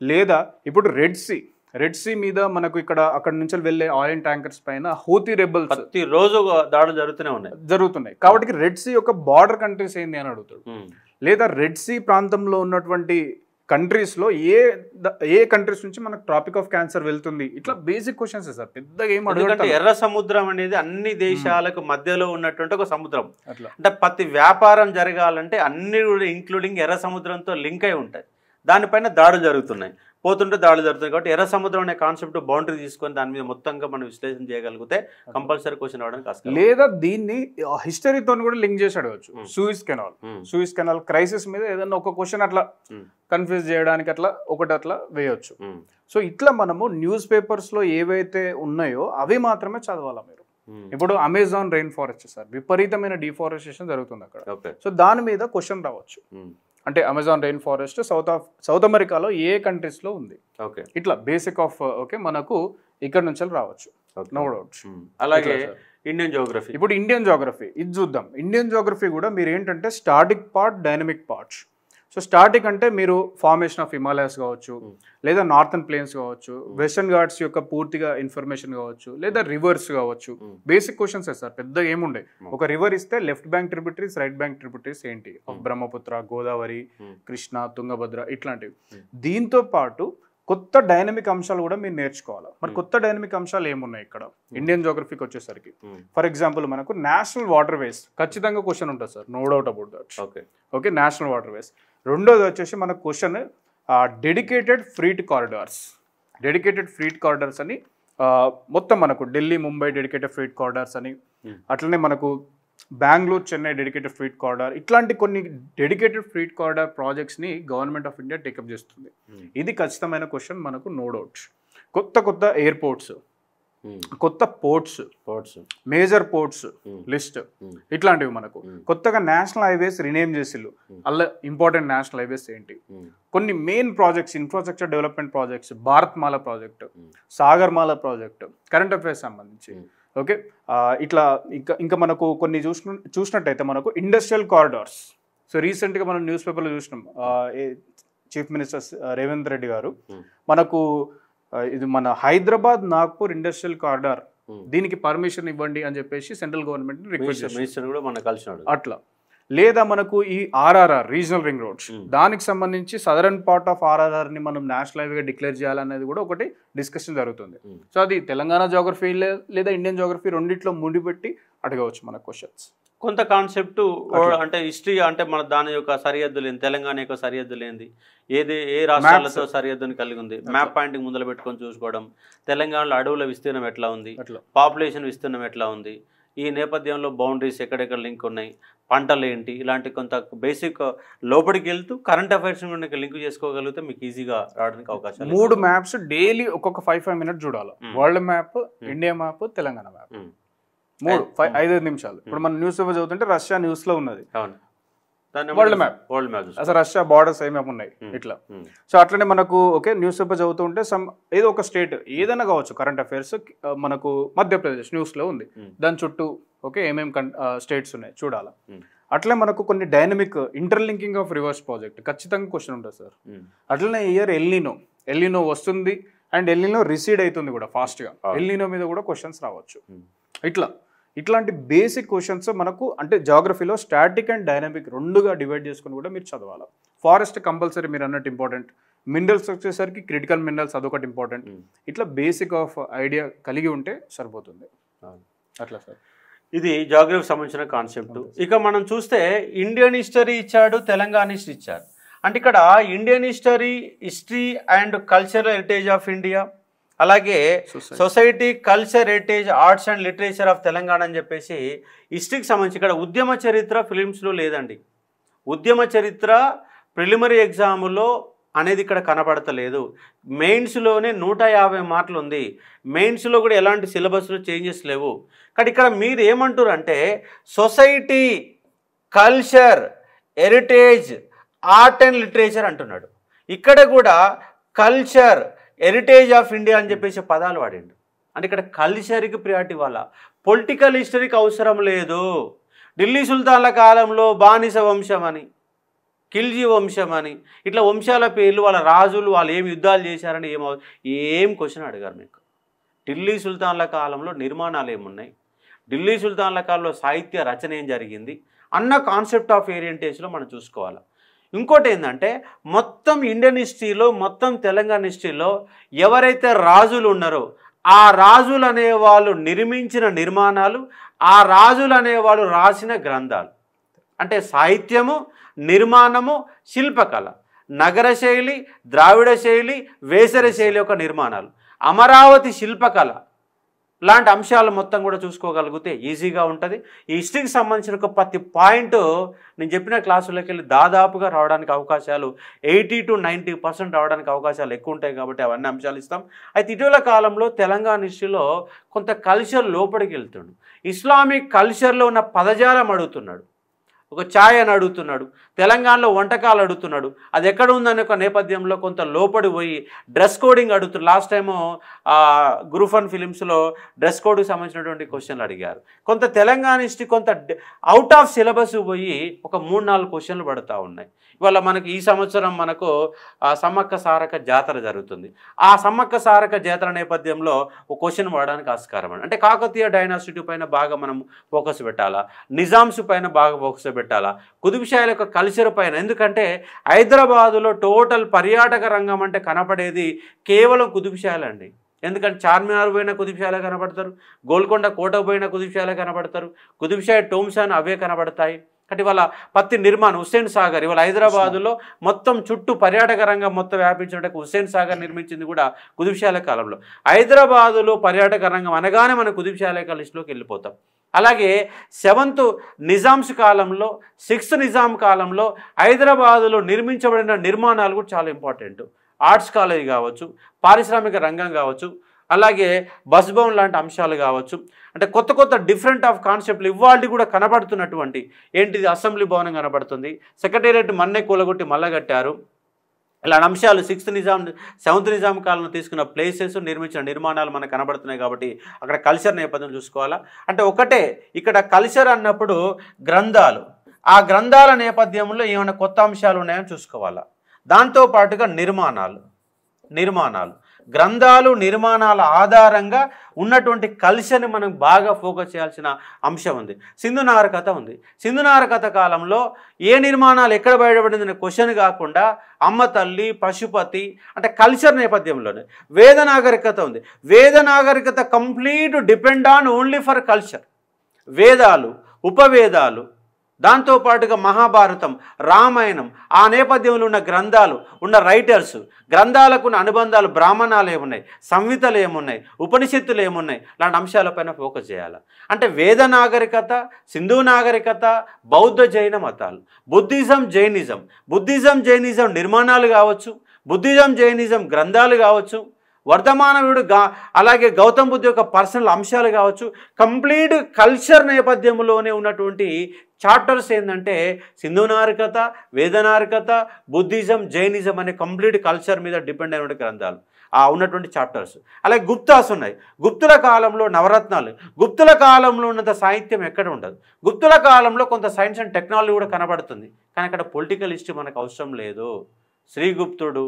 లేదా ఇప్పుడు రెడ్ సీ మీద మనకు అక్కడ నుంచి వెళ్ళే ఆయిల్ ట్యాంకర్స్ పైన హూతీ రెబల్స్ ప్రతిరోజు దాడులు జరుగుతున్నాయి కాబట్టి రెడ్ సీ యొక్క బార్డర్ కంట్రీస్ ఏంటి అని అడుగుతాడు. లేదా రెడ్ సీ ప్రాంతంలో ఉన్నటువంటి కంట్రీస్లో ఏ కంట్రీస్ నుంచి మనకు ట్రాపిక్ ఆఫ్ క్యాన్సర్ వెళ్తుంది, ఇట్లా బేసిక్ క్వశ్చన్స్ సార్. పెద్దగా ఏం అడుగుతారు. ఎర్ర సముద్రం అనేది అన్ని దేశాలకు మధ్యలో ఉన్నటువంటి ఒక సముద్రం. అంటే ప్రతి వ్యాపారం జరగాలంటే అన్ని ఇంక్లూడింగ్ ఎర్ర సముద్రంతో లింక్ అయి ఉంటాయి. దానిపైన దాడులు జరుగుతున్నాయి, పోతుంటే దాడులు జరుగుతుంది. కాబట్టి ఎర్ర సముద్రం అనే కాన్సెప్ట్ బౌండరీ తీసుకొని దాని మీద మొత్తంగా మనం విశ్లేషణ చేయగలిగితే కంపల్సరీ క్వశ్చన్ అవడానికి కష్టం. లేదా దీన్ని హిస్టరీతో కూడా లింక్ చేసి అడగచ్చు. సూయిజ్ కెనాల్ క్రైసిస్ మీద ఏదైనా ఒక క్వశ్చన్ అట్లా కన్ఫ్యూజ్ చేయడానికి అట్లా వేయొచ్చు. సో ఇట్లా మనము న్యూస్ పేపర్స్లో ఏవైతే ఉన్నాయో అవి మాత్రమే చదవాలా మీరు. ఇప్పుడు అమెజాన్ రెయిన్ ఫారెస్ట్ సార్, విపరీతమైన డిఫారెస్టేషన్ జరుగుతుంది అక్కడ. సో దాని మీద క్వశ్చన్ రావచ్చు. అంటే అమెజాన్ రెయిన్ ఫారెస్ట్ సౌత్ అమెరికాలో ఏ కంట్రీస్లో ఉంది, ఇట్లా బేసిక్ ఆఫ్ మనకు ఇక్కడ నుంచి రావచ్చు, నో డౌట్. అలాగే ఇండియన్ జోగ్రఫీ, ఇప్పుడు ఇండియన్ జోగ్రఫీ ఇది చూద్దాం. ఇండియన్ జోగ్రఫీ కూడా మీరు ఏంటంటే static part, dynamic parts. So static అంటే మీరు ఫార్మేషన్ ఆఫ్ హిమాలయాస్ కావచ్చు, లేదా నార్థన్ ప్లేన్స్ కావచ్చు, వెస్టర్న్ ఘాట్స్ యొక్క పూర్తిగా ఇన్ఫర్మేషన్ కావచ్చు, లేదా రివర్స్ కావచ్చు. బేసిక్ క్వశ్చన్స్ సార్, పెద్ద ఏముండే. ఒక రివర్ ఇస్తే left bank tributaries, right bank tributaries ఏంటి, బ్రహ్మపుత్ర, గోదావరి, కృష్ణ, తుంగభద్ర ఇట్లాంటివి. దీంతో పాటు కొత్త డైనమిక్ అంశాలు కూడా మీరు నేర్చుకోవాలి. మరి కొత్త డైనమిక్ అంశాలు ఏమున్నాయి ఇక్కడ ఇండియన్ జోగ్రఫీకి వచ్చేసరికి? ఫర్ ఎగ్జాంపుల్ మనకు నేషనల్ వాటర్ వేస్ ఖచ్చితంగా క్వశ్చన్ ఉంటుంది sir, no doubt about that. Okay, national waterways. రెండోది వచ్చేసి మనకు క్వశ్చన్ డెడికేటెడ్ ఫ్రీట్ కారిడార్స్ అని మొత్తం మనకు Delhi, Mumbai dedicated freight corridors అని, అట్లనే మనకు Bengaluru, Chennai dedicated freight corridor, ఇట్లాంటి కొన్ని డెడికేటెడ్ ఫ్రీట్ కారిడార్ ప్రాజెక్ట్స్ని గవర్నమెంట్ ఆఫ్ ఇండియా టేకప్ చేస్తుంది. ఇది ఖచ్చితమైన క్వశ్చన్ మనకు, నో డౌట్. కొత్త ఎయిర్పోర్ట్స్, కొత్త పోర్ట్స్, మేజర్ పోర్ట్స్ లిస్ట్ ఇట్లాంటివి మనకు. కొత్తగా నేషనల్ హైవేస్ రినేమ్ చేసిల్లు, అలా ఇంపార్టెంట్ నేషనల్ హైవేస్ ఏంటి, కొన్ని main projects, infrastructure development projects, Bharatmala project, Sagarmala project, current affairs సంబంధించి. ఓకే, ఇట్లా ఇంకా మనకు కొన్ని చూసినట్టయితే మనకు ఇండస్ట్రియల్ కారిడార్స్. సో రీసెంట్గా మనం న్యూస్ పేపర్లో చూసినాం, చీఫ్ మినిస్టర్ రేవంత్ రెడ్డి గారు మనకు ఇది మన హైదరాబాద్ నాగ్పూర్ ఇండస్ట్రియల్ కారిడార్ దీనికి పర్మిషన్ ఇవ్వండి అని చెప్పేసి సెంట్రల్ గవర్నమెంట్ రిక్వెస్ట్ మినిస్టర్ కూడా మనకు కలిసినాడు. అట్లా లేదా మనకు ఈ ఆర్ఆర్ఆర్ రీజనల్ రింగ్ రోడ్స్ దానికి సంబంధించి సదరన్ పార్ట్ ఆఫ్ ఆర్ఆర్ఆర్ ని మనం నేషనల్ హైవేగా డిక్లేర్ చేయాలనేది కూడా ఒకటి డిస్కషన్ జరుగుతుంది. సో అది తెలంగాణ జోగ్రఫీ లేదా ఇండియన్ జోగ్రఫీ రెండిట్లో ముడిపెట్టి అడగవచ్చు మన క్వశ్చన్స్. కొంత కాన్సెప్ట్ అంటే హిస్టరీ అంటే మన దాని యొక్క సరిహద్దులు ఏంది, తెలంగాణ యొక్క సరిహద్దులు ఏంది, ఏ రాష్ట్రాలతో సరిహద్దుని కలిగి ఉంది, మ్యాప్ పాయింటింగ్ ముందర పెట్టుకొని చూసుకోవడం, తెలంగాణలో అడవుల విస్తీర్ణం ఎట్లా ఉంది, పాపులేషన్ విస్తీర్ణం ఎట్లా ఉంది, ఈ నేపథ్యంలో బౌండరీస్ ఎక్కడెక్కడ లింక్ ఉన్నాయి, పంటలు ఏంటి, ఇలాంటి కొంత బేసిక్ లోపలికి వెళ్తూ కరెంట్ అఫైర్స్ లింక్ చేసుకోగలిగితే మీకు ఈజీగా రావడానికి అవకాశం. 3 మ్యాప్స్ డైలీ ఒక్కొక్క 5 మినిట్స్ చూడాలి. World map, India map, Telangana map 5 నిమిషాలు. ఇప్పుడు మనం న్యూస్ పేపర్ చదువుతుంటే రష్యా న్యూస్ లో ఉన్నది, వరల్డ్ మ్యాప్ అసలు రష్యా బార్డర్స్ ఏమేమి ఉన్నాయి ఇట్లా. సో అట్లనే మనకు ఓకే న్యూస్ పేపర్ చదువుతుంటే ఏదో ఒక స్టేట్ ఏదైనా కావచ్చు కరెంట్ అఫైర్స్ మనకు మధ్యప్రదేశ్ న్యూస్ లో ఉంది, దాని చుట్టూ ఓకే ఏమేమి స్టేట్స్ ఉన్నాయి చూడాలి. అట్లే మనకు కొన్ని dynamic interlinking of reverse project ఖచ్చితంగా క్వశ్చన్ ఉంటుంది సార్. అట్లనే ఇయర్ ఎల్నినో వస్తుంది అండ్ ఎల్నినో రిసీడ్ అవుతుంది కూడా ఫాస్ట్గా, ఎల్నినో మీద కూడా క్వశ్చన్స్ రావచ్చు. ఇట్లాంటి బేసిక్ క్వశ్చన్స్ మనకు అంటే జాగ్రఫీలో స్టాటిక్ అండ్ డైనమిక్ రెండుగా డివైడ్ చేసుకుని కూడా మీరు చదవాలి. ఫారెస్ట్ కంపల్సరీ మీరు అన్నట్టు ఇంపార్టెంట్, మినరల్స్ వచ్చేసరికి క్రిటికల్ మినరల్స్ అదొకటి ఇంపార్టెంట్. ఇట్లా బేసిక్ ఆఫ్ ఐడియా కలిగి ఉంటే సరిపోతుంది. అట్లా సార్ ఇది జాగ్రఫీకి సంబంధించిన కాన్సెప్ట్. ఇక మనం చూస్తే ఇండియన్ హిస్టరీ ఇచ్చాడు, తెలంగాణ హిస్టరీ ఇచ్చారు. అంటే ఇక్కడ Indian history and cultural heritage of India, అలాగే society culture heritage arts and literature of Telangana అని చెప్పేసి హిస్టరీకి సంబంధించి ఇక్కడ ఉద్యమ చరిత్ర ఫిలిమ్స్లో లేదండి. ఉద్యమ చరిత్ర ప్రిలిమినరీ ఎగ్జామ్లో అనేది ఇక్కడ కనబడతలేదు. మెయిన్స్లోనే 150 మార్కులు ఉంది. మెయిన్స్లో కూడా ఎలాంటి సిలబస్లో చేంజెస్ లేవు. కానీ ఇక్కడ మీరు ఏమంటారు అంటే society culture heritage art and literature అంటున్నాడు. ఇక్కడ కూడా కల్చర్ హెరిటేజ్ ఆఫ్ ఇండియా అని చెప్పేసి పదాలు వాడిండు. అంటే ఇక్కడ కల్చర్కి ప్రియారిటీ ఇవ్వాల, పొలిటికల్ హిస్టరీకి అవసరం లేదు. ఢిల్లీ సుల్తాన్ల కాలంలో బానిస వంశం అని, ఖిల్జీ వంశం అని, ఇట్లా వంశాల పేర్లు, వాళ్ళ రాజులు వాళ్ళు ఏం యుద్ధాలు చేశారని ఏం క్వశ్చన్ అడిగారు మీకు. ఢిల్లీ సుల్తాన్ల కాలంలో నిర్మాణాలు ఏమున్నాయి, ఢిల్లీ సుల్తాన్ల కాలంలో సాహిత్య రచన ఏం జరిగింది అన్న కాన్సెప్ట్ ఆఫ్ ఓరియంటేషన్లో మనం చూసుకోవాలి. ఇంకోటి ఏంటంటే మొత్తం ఇండియన్ హిస్టరీలో, మొత్తం తెలంగాణ హిస్టరీలో ఎవరైతే రాజులు ఉన్నారో ఆ రాజులు అనేవాళ్ళు నిర్మించిన నిర్మాణాలు, ఆ రాజులు అనేవాళ్ళు రాసిన గ్రంథాలు, అంటే సాహిత్యము, నిర్మాణము, శిల్పకళ, నగర శైలి, ద్రావిడ శైలి, వేసర శైలి యొక్క నిర్మాణాలు, అమరావతి శిల్పకళ లాంటి అంశాలు మొత్తం కూడా చూసుకోగలిగితే ఈజీగా ఉంటుంది. ఈ హిస్టరీకి సంబంధించిన ఒక ప్రతి పాయింట్ నేను చెప్పిన క్లాసులోకి వెళ్ళి దాదాపుగా రావడానికి అవకాశాలు 80 to 90% రావడానికి అవకాశాలు ఎక్కువ ఉంటాయి. కాబట్టి అవన్నీ అంశాలు ఇస్తాం. అయితే ఇటీవల కాలంలో తెలంగాణ హిస్టరీలో కొంత కల్చర్ లోపలికి వెళ్తున్నాడు. ఇస్లామిక్ కల్చర్లో ఉన్న పదజాలం అడుగుతున్నాడు. ఒక ఛాయ్ అని అడుగుతున్నాడు, తెలంగాణలో వంటకాలు అడుగుతున్నాడు. అది ఎక్కడ ఉందనే ఒక నేపథ్యంలో కొంత లోపడి పోయి డ్రెస్ కోడింగ్ అడుగుతున్నాడు. లాస్ట్ టైము గ్రూప్ 1 ఫిలిమ్స్లో డ్రెస్ కోడ్కి సంబంధించినటువంటి క్వశ్చన్లు అడిగారు. కొంత తెలంగాణ హిస్టరీ కొంత అవుట్ ఆఫ్ సిలబస్ పోయి ఒక 3-4 క్వశ్చన్లు పడుతూ ఉన్నాయి. ఇవాళ మనకి ఈ సంవత్సరం మనకు సమ్మక్క సారక్క జాతర జరుగుతుంది. ఆ సమ్మక్క సారక్క జాతర నేపథ్యంలో ఒక క్వశ్చన్ పడడానికి ఆస్కారం అంటే కాకతీయ డైనాసిటీ పైన బాగా మనం ఫోకస్ పెట్టాలా, నిజామ్స్ పైన బాగా ఫోకస్ పెట్టాలా, కుతుబ్ షాల యొక్క కల్చర్ పైన. ఎందుకంటే హైదరాబాదులో టోటల్ పర్యాటక రంగం అంటే కనపడేది కేవలం కుతుబ్ షాలే అండి. ఎందుకంటే చార్మినార్ పోయిన కుతుబ్ షాలే కనపడతారు, గోల్కొండ కోట పోయిన కుతుబ్ షాలే కనపడతారు, కుతుబ్ షా టోమ్స్ అని అవే కనబడతాయి. అంటే ఇవాళ పత్తి నిర్మాణం హుస్సేన్ సాగర్, ఇవాళ హైదరాబాదులో మొత్తం చుట్టూ పర్యాటక రంగం మొత్తం వ్యాపించినట్టు హుస్సేన్ సాగర్ నిర్మించింది కూడా కుతుబ్ షాల కాలంలో. హైదరాబాదులో పర్యాటక రంగం అనగానే మనం కుతుబ్ షాల లిస్టులోకి వెళ్ళిపోతాం. అలాగే 7th నిజామ్స్ కాలంలో, 6th నిజాం కాలంలో హైదరాబాదులో నిర్మించబడిన నిర్మాణాలు కూడా చాలా ఇంపార్టెంట్. ఆర్ట్స్ కాలేజ్ కావచ్చు, పారిశ్రామిక రంగం కావచ్చు, అలాగే బస్ భవన్ లాంటి అంశాలు కావచ్చు. అంటే కొత్త కొత్త డిఫరెంట్ ఆఫ్ కాన్సెప్ట్లు ఇవాళ కూడా కనబడుతున్నటువంటి ఏంటిది, అసెంబ్లీ భవనం కనబడుతుంది, సెక్రటేరియట్ మన్నే కూలగొట్టి మళ్ళా కట్టారు. ఇలాంటి అంశాలు 6th నిజాం 7th నిజాం కాలంలో తీసుకున్న ప్లేసెస్, నిర్మించిన నిర్మాణాలు మనకు కనబడుతున్నాయి. కాబట్టి అక్కడ కల్చర్ నేపథ్యం చూసుకోవాలా. అంటే ఒకటే ఇక్కడ కల్చర్ అన్నప్పుడు గ్రంథాలు, ఆ గ్రంథాల నేపథ్యంలో ఏమైనా కొత్త అంశాలు ఉన్నాయని చూసుకోవాలా. దాంతోపాటుగా నిర్మాణాలు గ్రంథాలు నిర్మాణాల ఆధారంగా ఉన్నటువంటి కల్చర్ని మనం బాగా ఫోకస్ చేయాల్సిన అంశం ఉంది. సింధు నాగరికత ఉంది. సింధు నాగరికత కాలంలో ఏ నిర్మాణాలు ఎక్కడ బయటపడిందనే క్వశ్చన్ కాకుండా అమ్మ తల్లి, పశుపతి అంటే కల్చర్ నేపథ్యంలోనే వేద నాగరికత ఉంది. వేద నాగరికత complete depend on only for culture. వేదాలు, ఉపవేదాలు, దాంతోపాటుగా మహాభారతం, రామాయణం, ఆ నేపథ్యంలో ఉన్న గ్రంథాలు, ఉన్న రైటర్స్, గ్రంథాలకు ఉన్న అనుబంధాలు, బ్రాహ్మణాలు ఏమున్నాయి, సంహితలు ఏమున్నాయి, ఉపనిషత్తులు ఏమున్నాయి, లాంటి అంశాలపైన ఫోకస్ చేయాలి. అంటే వేద నాగరికత, సింధు నాగరికత, బౌద్ధ జైన మతాలు, బుద్ధిజం జైనిజం నిర్మాణాలు కావచ్చు, బుద్ధిజం జైనిజం గ్రంథాలు కావచ్చు, వర్ధమానవుడు అలాగే గౌతమ్ బుద్ధ యొక్క పర్సనల్ అంశాలు కావచ్చు, కంప్లీట్ కల్చర్ నేపథ్యంలోనే ఉన్నటువంటి చాప్టర్స్ ఏంటంటే సింధు నాగరికత, వేద నాగరికత, బుద్ధిజం, జైనిజం అనే కంప్లీట్ కల్చర్ మీద డిపెండ్ అయిన గ్రంథాలు ఉన్నటువంటి చాప్టర్స్. అలాగే గుప్తాస్ ఉన్నాయి. గుప్తుల కాలంలో నవరత్నాలు, గుప్తుల కాలంలో ఉన్నంత సాహిత్యం ఎక్కడ ఉండదు. గుప్తుల కాలంలో కొంత సైన్స్ అండ్ టెక్నాలజీ కూడా కనబడుతుంది, కానీ అక్కడ పొలిటికల్ హిస్టరీ మనకు అవసరం లేదు. శ్రీగుప్తుడు,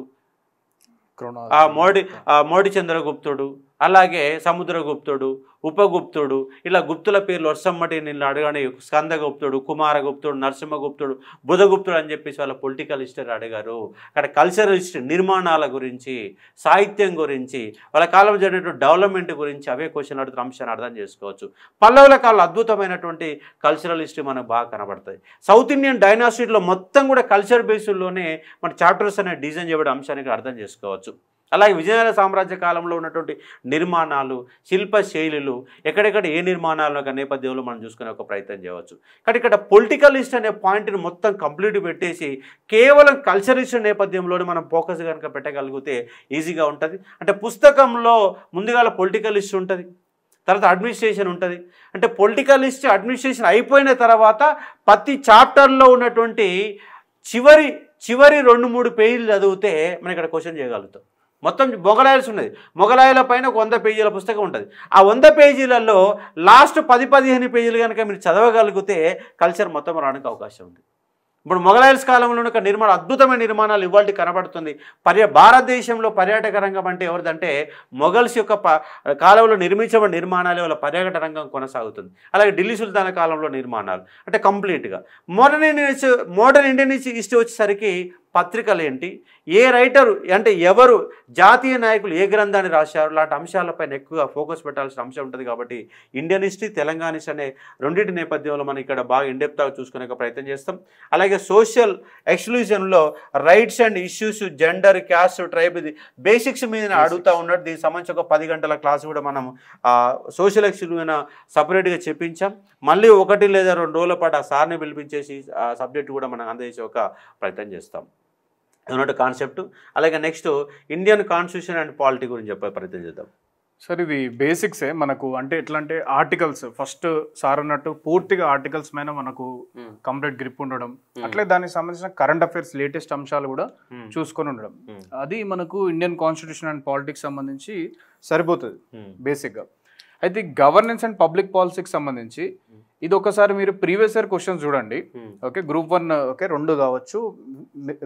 మోడి చంద్రగుప్తుడు, అలాగే సముద్రగుప్తుడు, ఉపగుప్తుడు, ఇలా గుప్తుల పేర్లు వర్షమ్మటి నిన్ను అడగని స్కందగుప్తుడు, కుమారగుప్తుడు, నరసింహగుప్తుడు, బుధగుప్తుడు అని చెప్పేసి వాళ్ళ పొలిటికల్ హిస్టరీ అడిగారు. అక్కడ కల్చరల్ హిస్టరీ, నిర్మాణాల గురించి, సాహిత్యం గురించి, వాళ్ళ కాలంలో జరిగినటువంటి డెవలప్మెంట్ గురించి అవే క్వశ్చన్ అడుగుతున్న అంశాన్ని అర్థం చేసుకోవచ్చు. పల్లవుల కాలంలో అద్భుతమైనటువంటి కల్చరల్ హిస్టరీ మనకు బాగా కనబడుతుంది. సౌత్ ఇండియన్ డైనాసిటీలో మొత్తం కూడా కల్చర్ బేస్డ్లోనే మన చాప్టర్స్ అనే డిజైన్ చేయబడే అంశాన్ని అర్థం చేసుకోవచ్చు. అలాగే విజయనగర సామ్రాజ్య కాలంలో ఉన్నటువంటి నిర్మాణాలు, శిల్పశైలులు, ఎక్కడెక్కడ ఏ నిర్మాణాలు ఒక నేపథ్యంలో మనం చూసుకునే ఒక ప్రయత్నం చేయవచ్చు. కానీ ఇక్కడ పొలిటికల్ హిస్టరీ అనే పాయింట్ని మొత్తం కంప్లీట్ పెట్టేసి కేవలం కల్చర్ హిస్టరీ నేపథ్యంలోనే మనం ఫోకస్ కనుక పెట్టగలిగితే ఈజీగా ఉంటుంది. అంటే పుస్తకంలో ముందుగా పొలిటికల్ హిస్టరీ ఉంటుంది, తర్వాత అడ్మినిస్ట్రేషన్ ఉంటుంది. అంటే పొలిటికల్ హిస్టరీ, అడ్మినిస్ట్రేషన్ అయిపోయిన తర్వాత ప్రతి చాప్టర్లో ఉన్నటువంటి చివరి 2-3 పేజీలు చదివితే మనం ఇక్కడ క్వశ్చన్ చేయగలుగుతాం. మొత్తం మొగలాయల్స్ ఉన్నది, మొగలాయల పైన 100 పేజీల పుస్తకం ఉంటుంది. ఆ 100 పేజీలలో లాస్ట్ 10-15 పేజీలు కనుక మీరు చదవగలిగితే కల్చర్ మొత్తం రావడానికి అవకాశం ఉంది. ఇప్పుడు మొగలాయల్స్ కాలంలో ఒక అద్భుతమైన నిర్మాణాలు ఇవాళ కనబడుతుంది. భారతదేశంలో పర్యాటక రంగం అంటే ఎవరిదంటే మొఘల్స్ యొక్క కాలంలో నిర్మించబడిన నిర్మాణాలు వాళ్ళ పర్యాటక రంగం కొనసాగుతుంది. అలాగే ఢిల్లీ సుల్తాన్ కాలంలో నిర్మాణాలు అంటే కంప్లీట్గా మోడర్న్ ఇండియన్ హిస్టరీ వచ్చేసరికి పత్రికలు ఏంటి, ఏ రైటరు అంటే ఎవరు, జాతీయ నాయకులు ఏ గ్రంథాన్ని రాశారు, లాంటి అంశాలపైన ఎక్కువగా ఫోకస్ పెట్టాల్సిన అంశం ఉంటుంది. కాబట్టి ఇండియన్ హిస్టరీ, తెలంగాణ హిస్టరీ అనే రెండింటి నేపథ్యంలో మనం ఇక్కడ బాగా ఇండెప్త్గా చూసుకునే ప్రయత్నం చేస్తాం. అలాగే సోషల్ ఎక్స్క్లూజన్లో rights and issues, gender, caste, tribe, ఇది బేసిక్స్ మీద అడుగుతూ ఉన్నట్టు దీనికి సంబంధించి ఒక 10 గంటల క్లాస్ కూడా మనం సోషల్ ఎక్స్క్లూజన్ సపరేట్గా చెప్పించాం. మళ్ళీ 1 లేదా 2 రోజుల పాటు ఆ సార్ని పిలిపించేసి ఆ సబ్జెక్ట్ కూడా మనం అందజేసే ఒక ప్రయత్నం చేస్తాం అన్నట్టు కాన్సెప్ట్. అలాగే next Indian constitution and polity గురించి చెప్పే ప్రయత్నం చేద్దాం. సార్ ఇది బేసిక్సే మనకు. అంటే ఎట్లా అంటే ఆర్టికల్స్ ఫస్ట్ సార్ అన్నట్టు పూర్తిగా ఆర్టికల్స్ మీద మనకు కంప్లీట్ గ్రిప్ ఉండడం, అట్లే దానికి సంబంధించిన కరెంట్ అఫైర్స్ లేటెస్ట్ అంశాలు కూడా చూసుకొని ఉండడం, అది మనకు ఇండియన్ కాన్స్టిట్యూషన్ అండ్ పాలిటిక్స్ సంబంధించి సరిపోతుంది బేసిక్గా. అయితే గవర్నెన్స్ అండ్ పబ్లిక్ పాలసీకి సంబంధించి ఇది ఒకసారి మీరు ప్రీవియస్ ఇయర్ క్వశ్చన్స్ చూడండి. ఓకే, గ్రూప్ 1 ఓకే 2 కావచ్చు,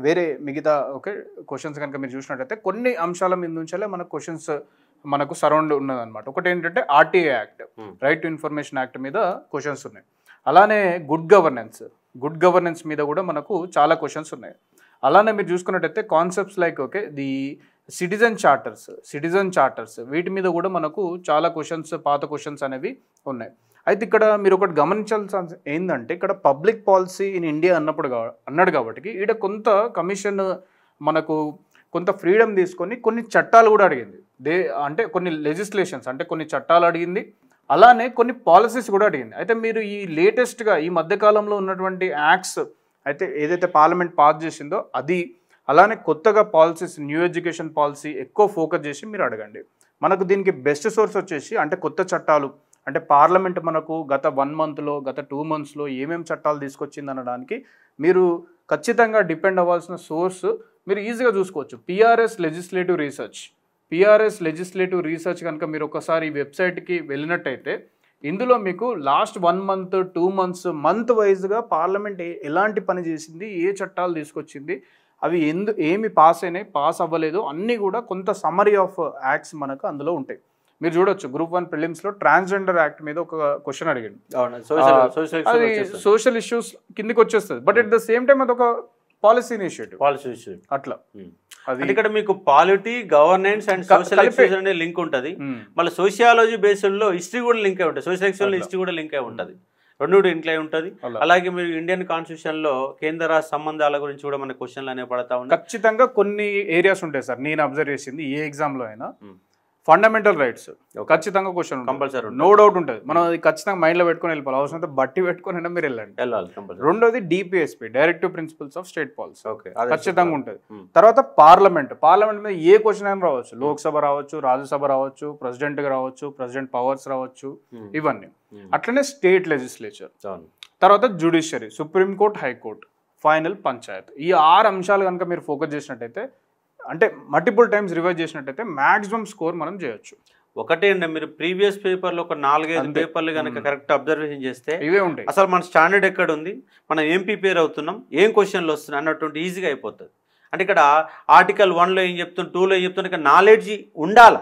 వేరే మిగతా ఓకే క్వశ్చన్స్ కనుక మీరు చూసినట్టయితే కొన్ని అంశాల మీద నుంచే మనకు క్వశ్చన్స్ మనకు సరౌండ్ ఉన్నదన్నమాట. ఒకటి ఏంటంటే RTA act, right to information act మీద క్వశ్చన్స్ ఉన్నాయి. అలానే గుడ్ గవర్నెన్స్ మీద కూడా మనకు చాలా క్వశ్చన్స్ ఉన్నాయి. అలానే మీరు చూసుకున్నట్టయితే concepts like okay the citizen charters వీటి మీద కూడా మనకు చాలా క్వశ్చన్స్, పాత క్వశ్చన్స్ అనేవి ఉన్నాయి. అయితే ఇక్కడ మీరు ఒకటి గమనించాల్సి ఏంటంటే ఇక్కడ పబ్లిక్ పాలసీ ఇన్ ఇండియా అన్నాడు కాబట్టి ఇక్కడ కొంత కమిషన్ మనకు కొంత ఫ్రీడమ్ తీసుకొని కొన్ని చట్టాలు కూడా అడిగింది. అంటే కొన్ని లెజిస్లేషన్స్ అంటే కొన్ని చట్టాలు అడిగింది, అలానే కొన్ని పాలసీస్ కూడా అడిగింది. అయితే మీరు ఈ లేటెస్ట్గా ఈ మధ్యకాలంలో ఉన్నటువంటి యాక్ట్స్ అయితే ఏదైతే పార్లమెంట్ పాస్ చేసిందో అది, అలానే కొత్తగా పాలసీస్, న్యూ ఎడ్యుకేషన్ పాలసీ ఎక్కువ ఫోకస్ చేసి మీరు అడగండి. మనకు దీనికి బెస్ట్ సోర్స్ వచ్చేసి అంటే కొత్త చట్టాలు అంటే పార్లమెంట్ మనకు గత 1 మంత్లో గత 2 మంత్స్లో ఏమేమి చట్టాలు తీసుకొచ్చింది అనడానికి మీరు ఖచ్చితంగా డిపెండ్ అవ్వాల్సిన సోర్స్ మీరు ఈజీగా చూసుకోవచ్చు. పిఆర్ఎస్ లెజిస్లేటివ్ రీసెర్చ్ కనుక మీరు ఒకసారి ఈ వెబ్సైట్కి వెళ్ళినట్టయితే ఇందులో మీకు లాస్ట్ 1 మంత్ 2 మంత్స్ మంత్ వైజ్గా పార్లమెంట్ ఎలాంటి పని చేసింది, ఏ చట్టాలు తీసుకొచ్చింది, అవి ఏమి పాస్ అయినాయి, పాస్ అవ్వలేదు అన్నీ కూడా కొంత సమ్మరీ ఆఫ్ యాక్ట్స్ మనకు అందులో ఉంటాయి. మీరు చూడొచ్చు గ్రూప్ 1 ప్రిలిమ్స్లో ట్రాన్స్జెండర్ యాక్ట్ మీద ఒక క్వశ్చన్ అడిగాడు. అది సోషల్ ఇష్యూస్ కిందికి వచ్చేస్తుంది, but at the same time అది ఒక పాలసీ ఇనిషియేటివ్ అట్లా. అది ఇక్కడ మీకు polity, governance and social issues అనే లింక్ ఉంటుంది. మళ్ళీ సోషియాలజీ బేస్డ్ లో హిస్టరీ కూడా లింక్ అయి ఉంటుంది, సోషల్ ఎక్స్లో హిస్టరీ కూడా లింక్ అయి ఉంటుంది, రెండు ఇంట్లో ఉంటుంది. అలాగే మీరు ఇండియన్ కాన్స్టిట్యూషన్ లో కేంద్ర రాష్ట్ర సంబంధాల గురించి కూడా మన క్వశ్చన్లు అనేవి పడతా ఉన్నాయి. ఖచ్చితంగా కొన్ని ఏరియాస్ ఉంటాయి సార్, నేను అబ్జర్వ్ చేసింది ఏ ఎగ్జామ్ లో అయినా ఫండమెంటల్ రైట్స్ ఖచ్చితంగా క్వశ్చన్ కంపల్సరీ, నో డౌట్ ఉంటుంది. మనం అది ఖచ్చితంగా మైండ్ లో పెట్టుకుని వెళ్ళిపోవాలి, అవసరం బట్టి పెట్టుకుని మీరు వెళ్ళాలి. రెండోది DPSP, directive principles of state policy, ఖచ్చితంగా ఉంటుంది. తర్వాత పార్లమెంట్ మీద ఏ క్వశ్చన్ అయినా రావచ్చు, లోక్సభ రావచ్చు, రాజ్యసభ రావచ్చు, ప్రెసిడెంట్ రావచ్చు, ప్రెసిడెంట్ పవర్స్ రావచ్చు, ఇవన్నీ. అట్లనే స్టేట్ లెజిస్లేచర్, తర్వాత judiciary, supreme court, high court, final Panchayat. ఈ 6 అంశాలు కనుక మీరు ఫోకస్ చేసినట్టయితే, అంటే మల్టిపుల్ టైమ్స్ రివైజ్ చేసినట్టయితే మాక్సిమం స్కోర్ మనం చేయొచ్చు. ఒకటే అండి, మీరు ప్రీవియస్ పేపర్లో ఒక 4-5 పేపర్లు కనుక కరెక్ట్ అబ్జర్వేషన్ చేస్తే ఇవే ఉంటాయి. అసలు మన స్టాండర్డ్ ఎక్కడ ఉంది, మనం ఏం ప్రిపేర్ అవుతున్నాం, ఏం క్వశ్చన్లు వస్తున్నాయి అన్నటువంటి ఈజీగా అయిపోతుంది. అంటే ఇక్కడ ఆర్టికల్ 1లో ఏం చెప్తున్నా, 2లో ఏం చెప్తున్నా, ఇక్కడ నాలెడ్జ్ ఉండాలి,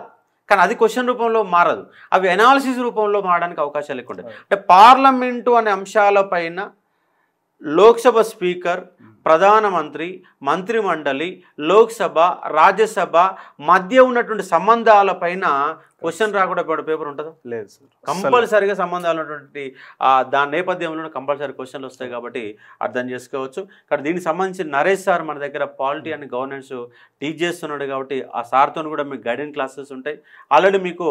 కానీ అది క్వశ్చన్ రూపంలో మారదు, అవి అనాలిసిస్ రూపంలో మారడానికి అవకాశాలు ఎక్కువ ఉంటాయి. అంటే పార్లమెంటు అనే అంశాలపైన లోక్సభ స్పీకర్, ప్రధానమంత్రి, మంత్రిమండలి, లోక్సభ, రాజ్యసభ మధ్య ఉన్నటువంటి సంబంధాలపైన క్వశ్చన్ రాకుండా పేపర్ ఉంటుందా? లేదు సార్, కంపల్సరీగా సంబంధాలు ఉన్నటువంటి దాని నేపథ్యంలో కంపల్సరీ క్వశ్చన్లు వస్తాయి కాబట్టి అర్థం చేసుకోవచ్చు. ఇక్కడ దీనికి సంబంధించి నరేష్ సార్ మన దగ్గర పాలిటీ అండ్ గవర్నెన్స్ టీచ్ చేస్తున్నాడు కాబట్టి ఆ సార్తో కూడా మీకు గైడెన్స్ క్లాసెస్ ఉంటాయి. ఆల్రెడీ మీకు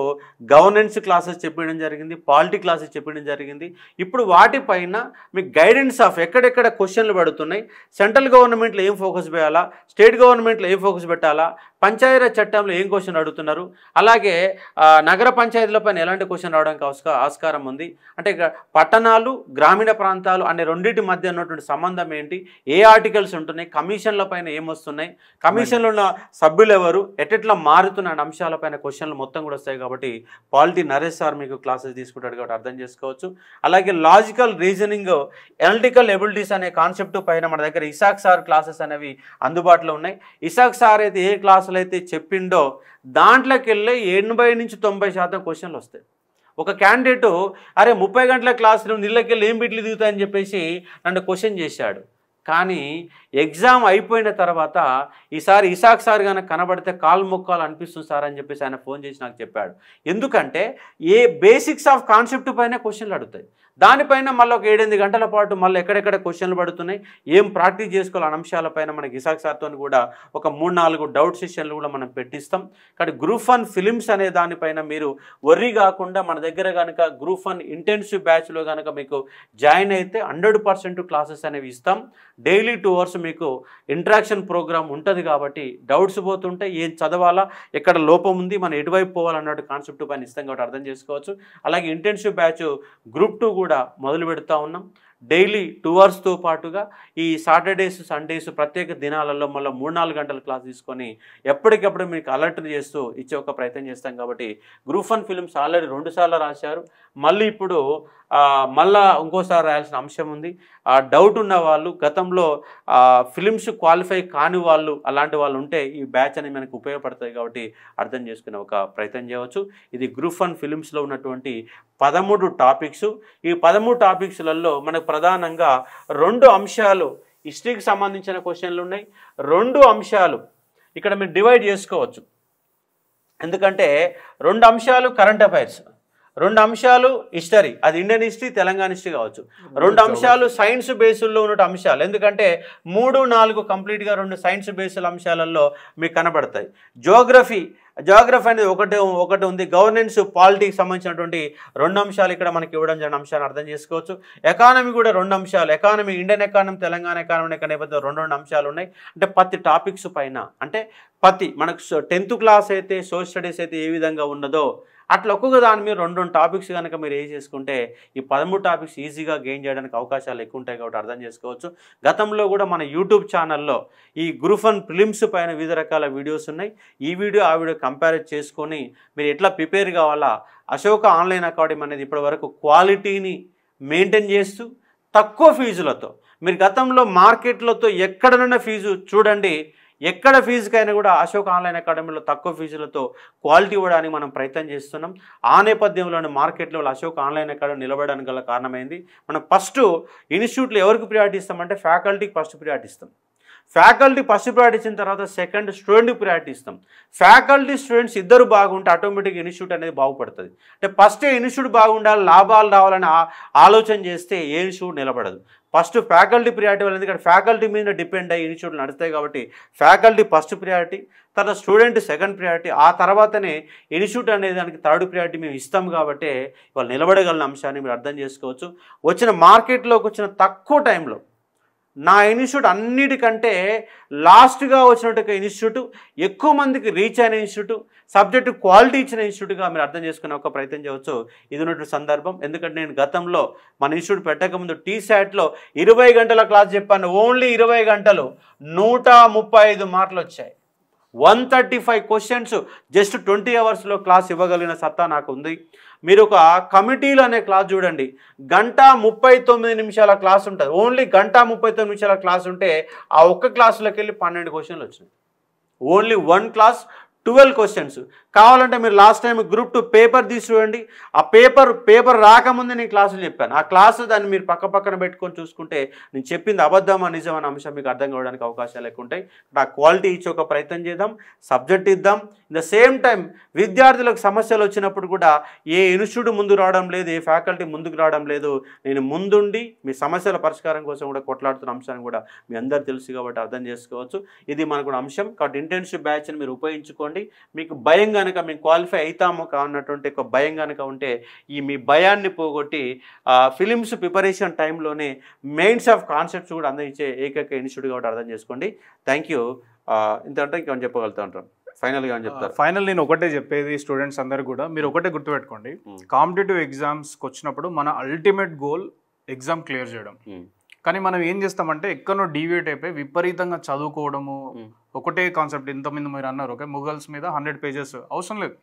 గవర్నెన్స్ క్లాసెస్ చెప్పడం జరిగింది, పాలిటీ క్లాసెస్ చెప్పడం జరిగింది. ఇప్పుడు వాటిపైన మీకు గైడెన్స్ ఆఫ్ ఎక్కడెక్కడ క్వశ్చన్లు పడుతున్నాయి, సెంట్రల్ గవర్నమెంట్లో ఏం ఫోకస్ పెట్టాలా, స్టేట్ గవర్నమెంట్లో ఏం ఫోకస్ పెట్టాలా, పంచాయతీరాజ్ చట్టంలో ఏం క్వశ్చన్ అడుగుతున్నారు, అలాగే నగర పంచాయతీల పైన ఎలాంటి క్వశ్చన్ రావడానికి ఆస్కారం ఉంది, అంటే పట్టణాలు, గ్రామీణ ప్రాంతాలు అనే రెండింటి మధ్య ఉన్నటువంటి సంబంధం ఏంటి, ఏ ఆర్టికల్స్ ఉంటున్నాయి, కమిషన్ల పైన ఏమొస్తున్నాయి, కమిషన్లో ఉన్న సభ్యులు ఎవరు, ఎట్లా మారుతున్న అంశాలపైన క్వశ్చన్లు మొత్తం కూడా వస్తాయి. కాబట్టి పాలిటీ నరేష్ సార్ మీకు క్లాసెస్ తీసుకుంటాడు కాబట్టి అర్థం చేసుకోవచ్చు. అలాగే లాజికల్ రీజనింగ్, ఎనలిటికల్ ఎబిలిటీస్ అనే కాన్సెప్ట్ పైన మన దగ్గర ఇసాక్ సార్ క్లాసెస్ అనేవి అందుబాటులో ఉన్నాయి. ఇసాక్ సార్ అయితే ఏ క్లాసులు అయితే చెప్పిండో దాంట్లోకి వెళ్ళి 80-90% క్వశ్చన్లు వస్తాయి. ఒక క్యాండిడేటు అరే 30 గంటల క్లాసులు నీళ్ళకెళ్ళి ఏం బిట్లు దిగుతాయని చెప్పేసి నన్ను క్వశ్చన్ చేశాడు. కానీ ఎగ్జామ్ అయిపోయిన తర్వాత ఈసారి ఇసాక్ సార్ కనుక కనబడితే కాలు మొక్కాలు అనిపిస్తుంది సార్ అని చెప్పేసి ఆయన ఫోన్ చేసి నాకు చెప్పాడు. ఎందుకంటే ఏ బేసిక్స్ ఆఫ్ కాన్సెప్ట్ పైన క్వశ్చన్లు అడుగుతాయి, దానిపైన మళ్ళీ ఒక 7-8 గంటల పాటు మళ్ళీ ఎక్కడెక్కడ క్వశ్చన్లు పడుతున్నాయి, ఏం ప్రాక్టీస్ చేసుకోవాలి అంశాలపైన మనకి ఇసాక్ సార్తో కూడా ఒక 3-4 డౌట్ సెషన్లు కూడా మనం పెట్టిస్తాం. కానీ గ్రూప్ 1 ఫిలిమ్స్ అనే దానిపైన మీరు వర్రీ కాకుండా మన దగ్గర కనుక గ్రూప్ 1 ఇంటెన్సివ్ బ్యాచ్లో కనుక మీకు జాయిన్ అయితే 100% క్లాసెస్ అనేవి ఇస్తాం. డైలీ 2 hours మీకు ఇంటరాక్షన్ ప్రోగ్రామ్ ఉంటుంది కాబట్టి డౌట్స్ పోతుంటే ఏం చదవాలా, ఎక్కడ లోపం ఉంది, మనం ఎటువైపు పోవాలన్నట్టు కాన్సెప్ట్ పైన ఇస్తాం కాబట్టి అర్థం చేసుకోవచ్చు. అలాగే ఇంటెన్సివ్ బ్యాచ్ గ్రూప్ 2 కూడా మొదలు పెడతా ఉన్నాం. డైలీ 2 hours పాటుగా ఈ సాటర్డేస్, సండేస్ ప్రత్యేక దినాలలో మళ్ళీ 3-4 గంటల క్లాస్ తీసుకొని ఎప్పటికప్పుడు మీకు అలర్ట్ చేస్తూ ఇచ్చే ఒక ప్రయత్నం చేస్తాం. కాబట్టి గ్రూప్ 1 ఫిలిమ్స్ ఆల్రెడీ 2 సార్లు రాశారు, మళ్ళీ ఇప్పుడు మళ్ళా ఇంకోసారి రాయాల్సిన అంశం ఉంది. డౌట్ ఉన్న వాళ్ళు, గతంలో ఫిలిమ్స్ క్వాలిఫై కాని వాళ్ళు, అలాంటి వాళ్ళు ఉంటే ఈ బ్యాచ్ అనేది మనకు ఉపయోగపడుతుంది కాబట్టి అర్థం చేసుకునే ఒక ప్రయత్నం చేయవచ్చు. ఇది గ్రూప్ 1 ఫిలిమ్స్లో ఉన్నటువంటి 13 టాపిక్స్. ఈ 13 టాపిక్స్లలో మనకు ప్రధానంగా 2 అంశాలు హిస్టరీకి సంబంధించిన క్వశ్చన్లు ఉన్నాయి, 2 అంశాలు ఇక్కడ మీరు డివైడ్ చేసుకోవచ్చు. ఎందుకంటే 2 అంశాలు కరెంట్ అఫైర్స్, 2 అంశాలు హిస్టరీ, అది ఇండియన్ హిస్టరీ, తెలంగాణ హిస్టరీ కావచ్చు, 2 అంశాలు సైన్స్ బేస్లో ఉన్న అంశాలు. ఎందుకంటే 3-4 కంప్లీట్గా 2 సైన్స్ బేస్డ్ అంశాలలో మీకు కనబడతాయి. జియోగ్రఫీ అనేది ఒకటి ఉంది. గవర్నెన్స్, పాలిటీకి సంబంధించినటువంటి 2 అంశాలు ఇక్కడ మనకి ఇవ్వడం జరిగిన అంశాన్ని అర్థం చేసుకోవచ్చు. ఎకానమీ కూడా 2 అంశాలు, economy, Indian economy, Telangana economy నేపథ్యంలో 2 అంశాలు ఉన్నాయి. అంటే ప్రతి టాపిక్స్ పైన, అంటే ప్రతి మనకు 10th క్లాస్ అయితే సోషల్ స్టడీస్ అయితే ఏ విధంగా ఉన్నదో అట్లా ఒక్కొక్క దాని మీద 2 టాపిక్స్ కనుక మీరు ఏ చేసుకుంటే ఈ 13 టాపిక్స్ ఈజీగా గెయిన్ చేయడానికి అవకాశాలు ఎక్కువ ఉంటాయి కాబట్టి అర్థం చేసుకోవచ్చు. గతంలో కూడా మన యూట్యూబ్ ఛానల్లో ఈ గ్రూప్ 1 ప్రిలిమ్స్ పైన వివిధ రకాల వీడియోస్ ఉన్నాయి. ఈ వీడియో ఆ వీడియో కంపేర్ చేసుకొని మీరు ఎట్లా ప్రిపేర్ కావాలా, అశోక ఆన్లైన్ అకాడమీ అనేది ఇప్పటివరకు క్వాలిటీని మెయింటైన్ చేస్తూ తక్కువ ఫీజులతో. మీరు గతంలో మార్కెట్లతో ఎక్కడనన్నా ఫీజు చూడండి, ఎక్కడ ఫీజుకైనా కూడా అశోక్ ఆన్లైన్ అకాడమీలో తక్కువ ఫీజులతో క్వాలిటీ ఇవ్వడానికి మనం ప్రయత్నం చేస్తున్నాం. ఆ నేపథ్యంలోనే మార్కెట్లో అశోక్ ఆన్లైన్ అకాడమీ నిలబడడానికి గల కారణమైంది. మనం ఫస్ట్ ఇన్స్టిట్యూట్లో ఎవరికి ప్రియారిటీ ఇస్తామంటే ఫ్యాకల్టీకి ఫస్ట్ ప్రియారిటీ ఇస్తాం. ఫ్యాకల్టీ ఫస్ట్ ప్రియారిటీ ఇచ్చిన తర్వాత సెకండ్ స్టూడెంట్కి ప్రియారిటీ ఇస్తాం. ఫ్యాకల్టీ స్టూడెంట్స్ ఇద్దరు బాగుంటే ఆటోమేటిక్గా ఇన్స్టిట్యూట్ అనేది బాగుపడుతుంది. అంటే ఫస్టే ఇన్స్టిట్యూట్ బాగుండాలి, లాభాలు రావాలని ఆలోచన చేస్తే ఏ ఇన్స్టిట్యూట్ నిలబడదు. ఫస్ట్ ఫ్యాకల్టీ ప్రియారిటీ వాళ్ళు, ఎందుకంటే ఫ్యాకల్టీ మీద డిపెండ్ అయ్యి ఇన్స్టిట్యూట్లు నడుస్తాయి కాబట్టి ఫ్యాకల్టీ ఫస్ట్ ప్రియారిటీ, తర్వాత స్టూడెంట్ సెకండ్ ప్రియారిటీ, ఆ తర్వాతనే ఇన్స్టిట్యూట్ అనేది దానికి థర్డ్ ప్రియారిటీ మేము ఇస్తాం. కాబట్టి వాళ్ళు నిలబడగలిగిన అంశాన్ని మీరు అర్థం చేసుకోవచ్చు. వచ్చిన మార్కెట్లోకి వచ్చిన తక్కువ టైంలో నా ఇన్స్టిట్యూట్ అన్నిటికంటే లాస్ట్గా వచ్చినట్టు ఇన్స్టిట్యూట్, ఎక్కువ మందికి రీచ్ అయిన ఇన్స్టిట్యూట్, సబ్జెక్టు క్వాలిటీ ఇచ్చిన ఇన్స్టిట్యూట్గా మీరు అర్థం చేసుకునే ఒక ప్రయత్నం చేయవచ్చు. ఇది ఉన్నటువంటి సందర్భం. ఎందుకంటే నేను గతంలో మన ఇన్స్టిట్యూట్ పెట్టకముందు టీశాట్లో 20 గంటల క్లాస్ చెప్పాను. ఓన్లీ 20 గంటలు 135 మార్కులు వచ్చాయి. 135 క్వశ్చన్స్ జస్ట్ 20 అవర్స్లో క్లాస్ ఇవ్వగలిగిన సత్తా నాకు ఉంది. మీరు ఒక కమిటీలు అనే క్లాస్ చూడండి, 1:39 క్లాస్ ఉంటుంది. ఓన్లీ 1:39 క్లాస్ ఉంటే ఆ ఒక్క క్లాసులోకి వెళ్ళి 12 క్వశ్చన్లు వచ్చినాయి. Only 1 class 12 questions. కావాలంటే మీరు లాస్ట్ టైం గ్రూప్ 2 పేపర్ తీసి చూడండి. ఆ పేపర్ రాకముందే నేను క్లాసులు చెప్పాను. ఆ క్లాసు దాన్ని మీరు పక్కన పెట్టుకొని చూసుకుంటే నేను చెప్పింది అబద్ధమా నిజం అనే అంశం మీకు అర్థం కావడానికి అవకాశాలు ఎక్కువ ఉంటాయి. ఆ క్వాలిటీ ఇచ్చే ఒక ప్రయత్నం చేద్దాం, సబ్జెక్ట్ ఇద్దాం. ఇన్ ద సేమ్ టైం విద్యార్థులకు సమస్యలు వచ్చినప్పుడు కూడా ఏ ఇన్స్టిట్యూట్ ముందుకు రావడం లేదు, ఏ ఫ్యాకల్టీ ముందుకు రావడం లేదు, నేను ముందుండి మీ సమస్యల పరిష్కారం కోసం కూడా కొట్లాడుతున్న అంశాన్ని కూడా మీ అందరూ తెలుసు కాబట్టి అర్థం చేసుకోవచ్చు. ఇది మనకు అంశం కాబట్టి ఇంటెన్సివ్ బ్యాచ్ని మీరు ఉపయోగించుకోండి. మీకు భయం కనుక మేము క్వాలిఫై అవుతాము కానటువంటి ఒక భయం కనుక ఉంటే ఈ మీ భయాన్ని పోగొట్టి ఫిలిమ్స్ ప్రిపరేషన్ టైంలోనే మెయిన్స్ ఆఫ్ కాన్సెప్ట్స్ కూడా అందించే ఏకైక ఇన్స్టిట్యూట్ కాబట్టి అర్థం చేసుకోండి. Thank you. ఇంతంటే ఇంకేమైనా చెప్పగలుగుతా ఉంటాను. ఫైనల్గా ఏమైనా చెప్తారు? ఫైనల్ నేను ఒకటే చెప్పేది స్టూడెంట్స్ అందరు కూడా, మీరు ఒకటే గుర్తుపెట్టుకోండి, కాంపిటేటివ్ ఎగ్జామ్స్కి వచ్చినప్పుడు మన అల్టిమేట్ గోల్ ఎగ్జామ్ క్లియర్ చేయడం. కానీ మనం ఏం చేస్తామంటే ఎక్కడో డీవియేట్ అయిపోయి విపరీతంగా చదువుకోవడము, ఒకటే కాన్సెప్ట్. ఇంతమంది మీరు అన్నారు ఓకే ముగల్స్ మీద 100 పేజెస్ అవసరం లేదు.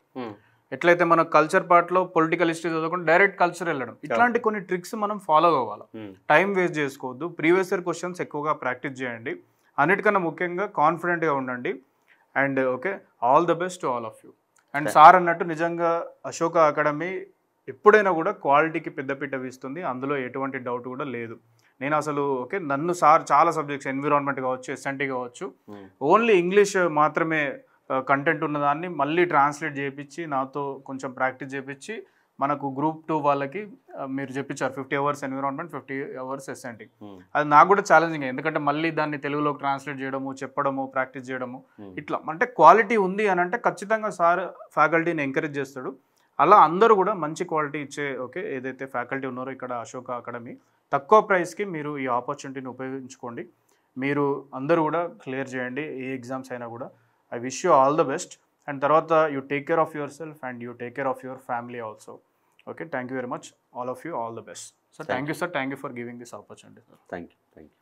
ఎట్లయితే మన కల్చర్ పార్ట్లో పొలిటికల్ హిస్టరీ చదువుకుంటే డైరెక్ట్ కల్చర్ వెళ్ళడం, ఇట్లాంటి కొన్ని ట్రిక్స్ మనం ఫాలో అవ్వాలి. టైం వేస్ట్ చేసుకోవద్దు. ప్రీవియస్ ఇయర్ క్వశ్చన్స్ ఎక్కువగా ప్రాక్టీస్ చేయండి. అన్నిటికన్నా ముఖ్యంగా కాన్ఫిడెంట్గా ఉండండి. And okay, all the best to all of you. And sir అన్నట్టు నిజంగా అశోక అకాడమీ ఎప్పుడైనా కూడా క్వాలిటీకి పెద్దపీట వేస్తుంది, అందులో ఎటువంటి డౌట్ కూడా లేదు. నేను అసలు ఓకే నన్ను సార్ చాలా సబ్జెక్ట్స్ ఎన్విరాన్మెంట్ కావచ్చు, ఎస్ఎన్టీ కావచ్చు, ఓన్లీ ఇంగ్లీష్ మాత్రమే కంటెంట్ ఉన్నదాన్ని మళ్ళీ ట్రాన్స్లేట్ చేయించి నాతో కొంచెం ప్రాక్టీస్ చేయించి మనకు గ్రూప్ 2 వాళ్ళకి మీరు చెప్పించారు 50 అవర్స్ ఎన్విరాన్మెంట్, 50 అవర్స్ ఎస్ఎన్టీ. అది నాకు కూడా ఛాలెంజింగ్, ఎందుకంటే మళ్ళీ దాన్ని తెలుగులోకి ట్రాన్స్లేట్ చేయడము, చెప్పడము, ప్రాక్టీస్ చేయడము, ఇట్లా అంటే క్వాలిటీ ఉంది అని అంటే ఖచ్చితంగా సార్ ఫ్యాకల్టీని ఎంకరేజ్ చేస్తాడు. అలా అందరూ కూడా మంచి క్వాలిటీ ఇచ్చే ఓకే ఏదైతే ఫ్యాకల్టీ ఉన్నారో ఇక్కడ అశోక అకాడమీ, తక్కువ ప్రైస్కి మీరు ఈ ఆపర్చునిటీని ఉపయోగించుకోండి. మీరు అందరూ కూడా క్లియర్ చేయండి ఏ ఎగ్జామ్స్ అయినా కూడా. I wish you all the best. And తర్వాత you take care of yourself and you take care of your family also. Okay, thank you very much, all of you, all the best. So thank you sir, thank you for giving this opportunity sir. Thank you.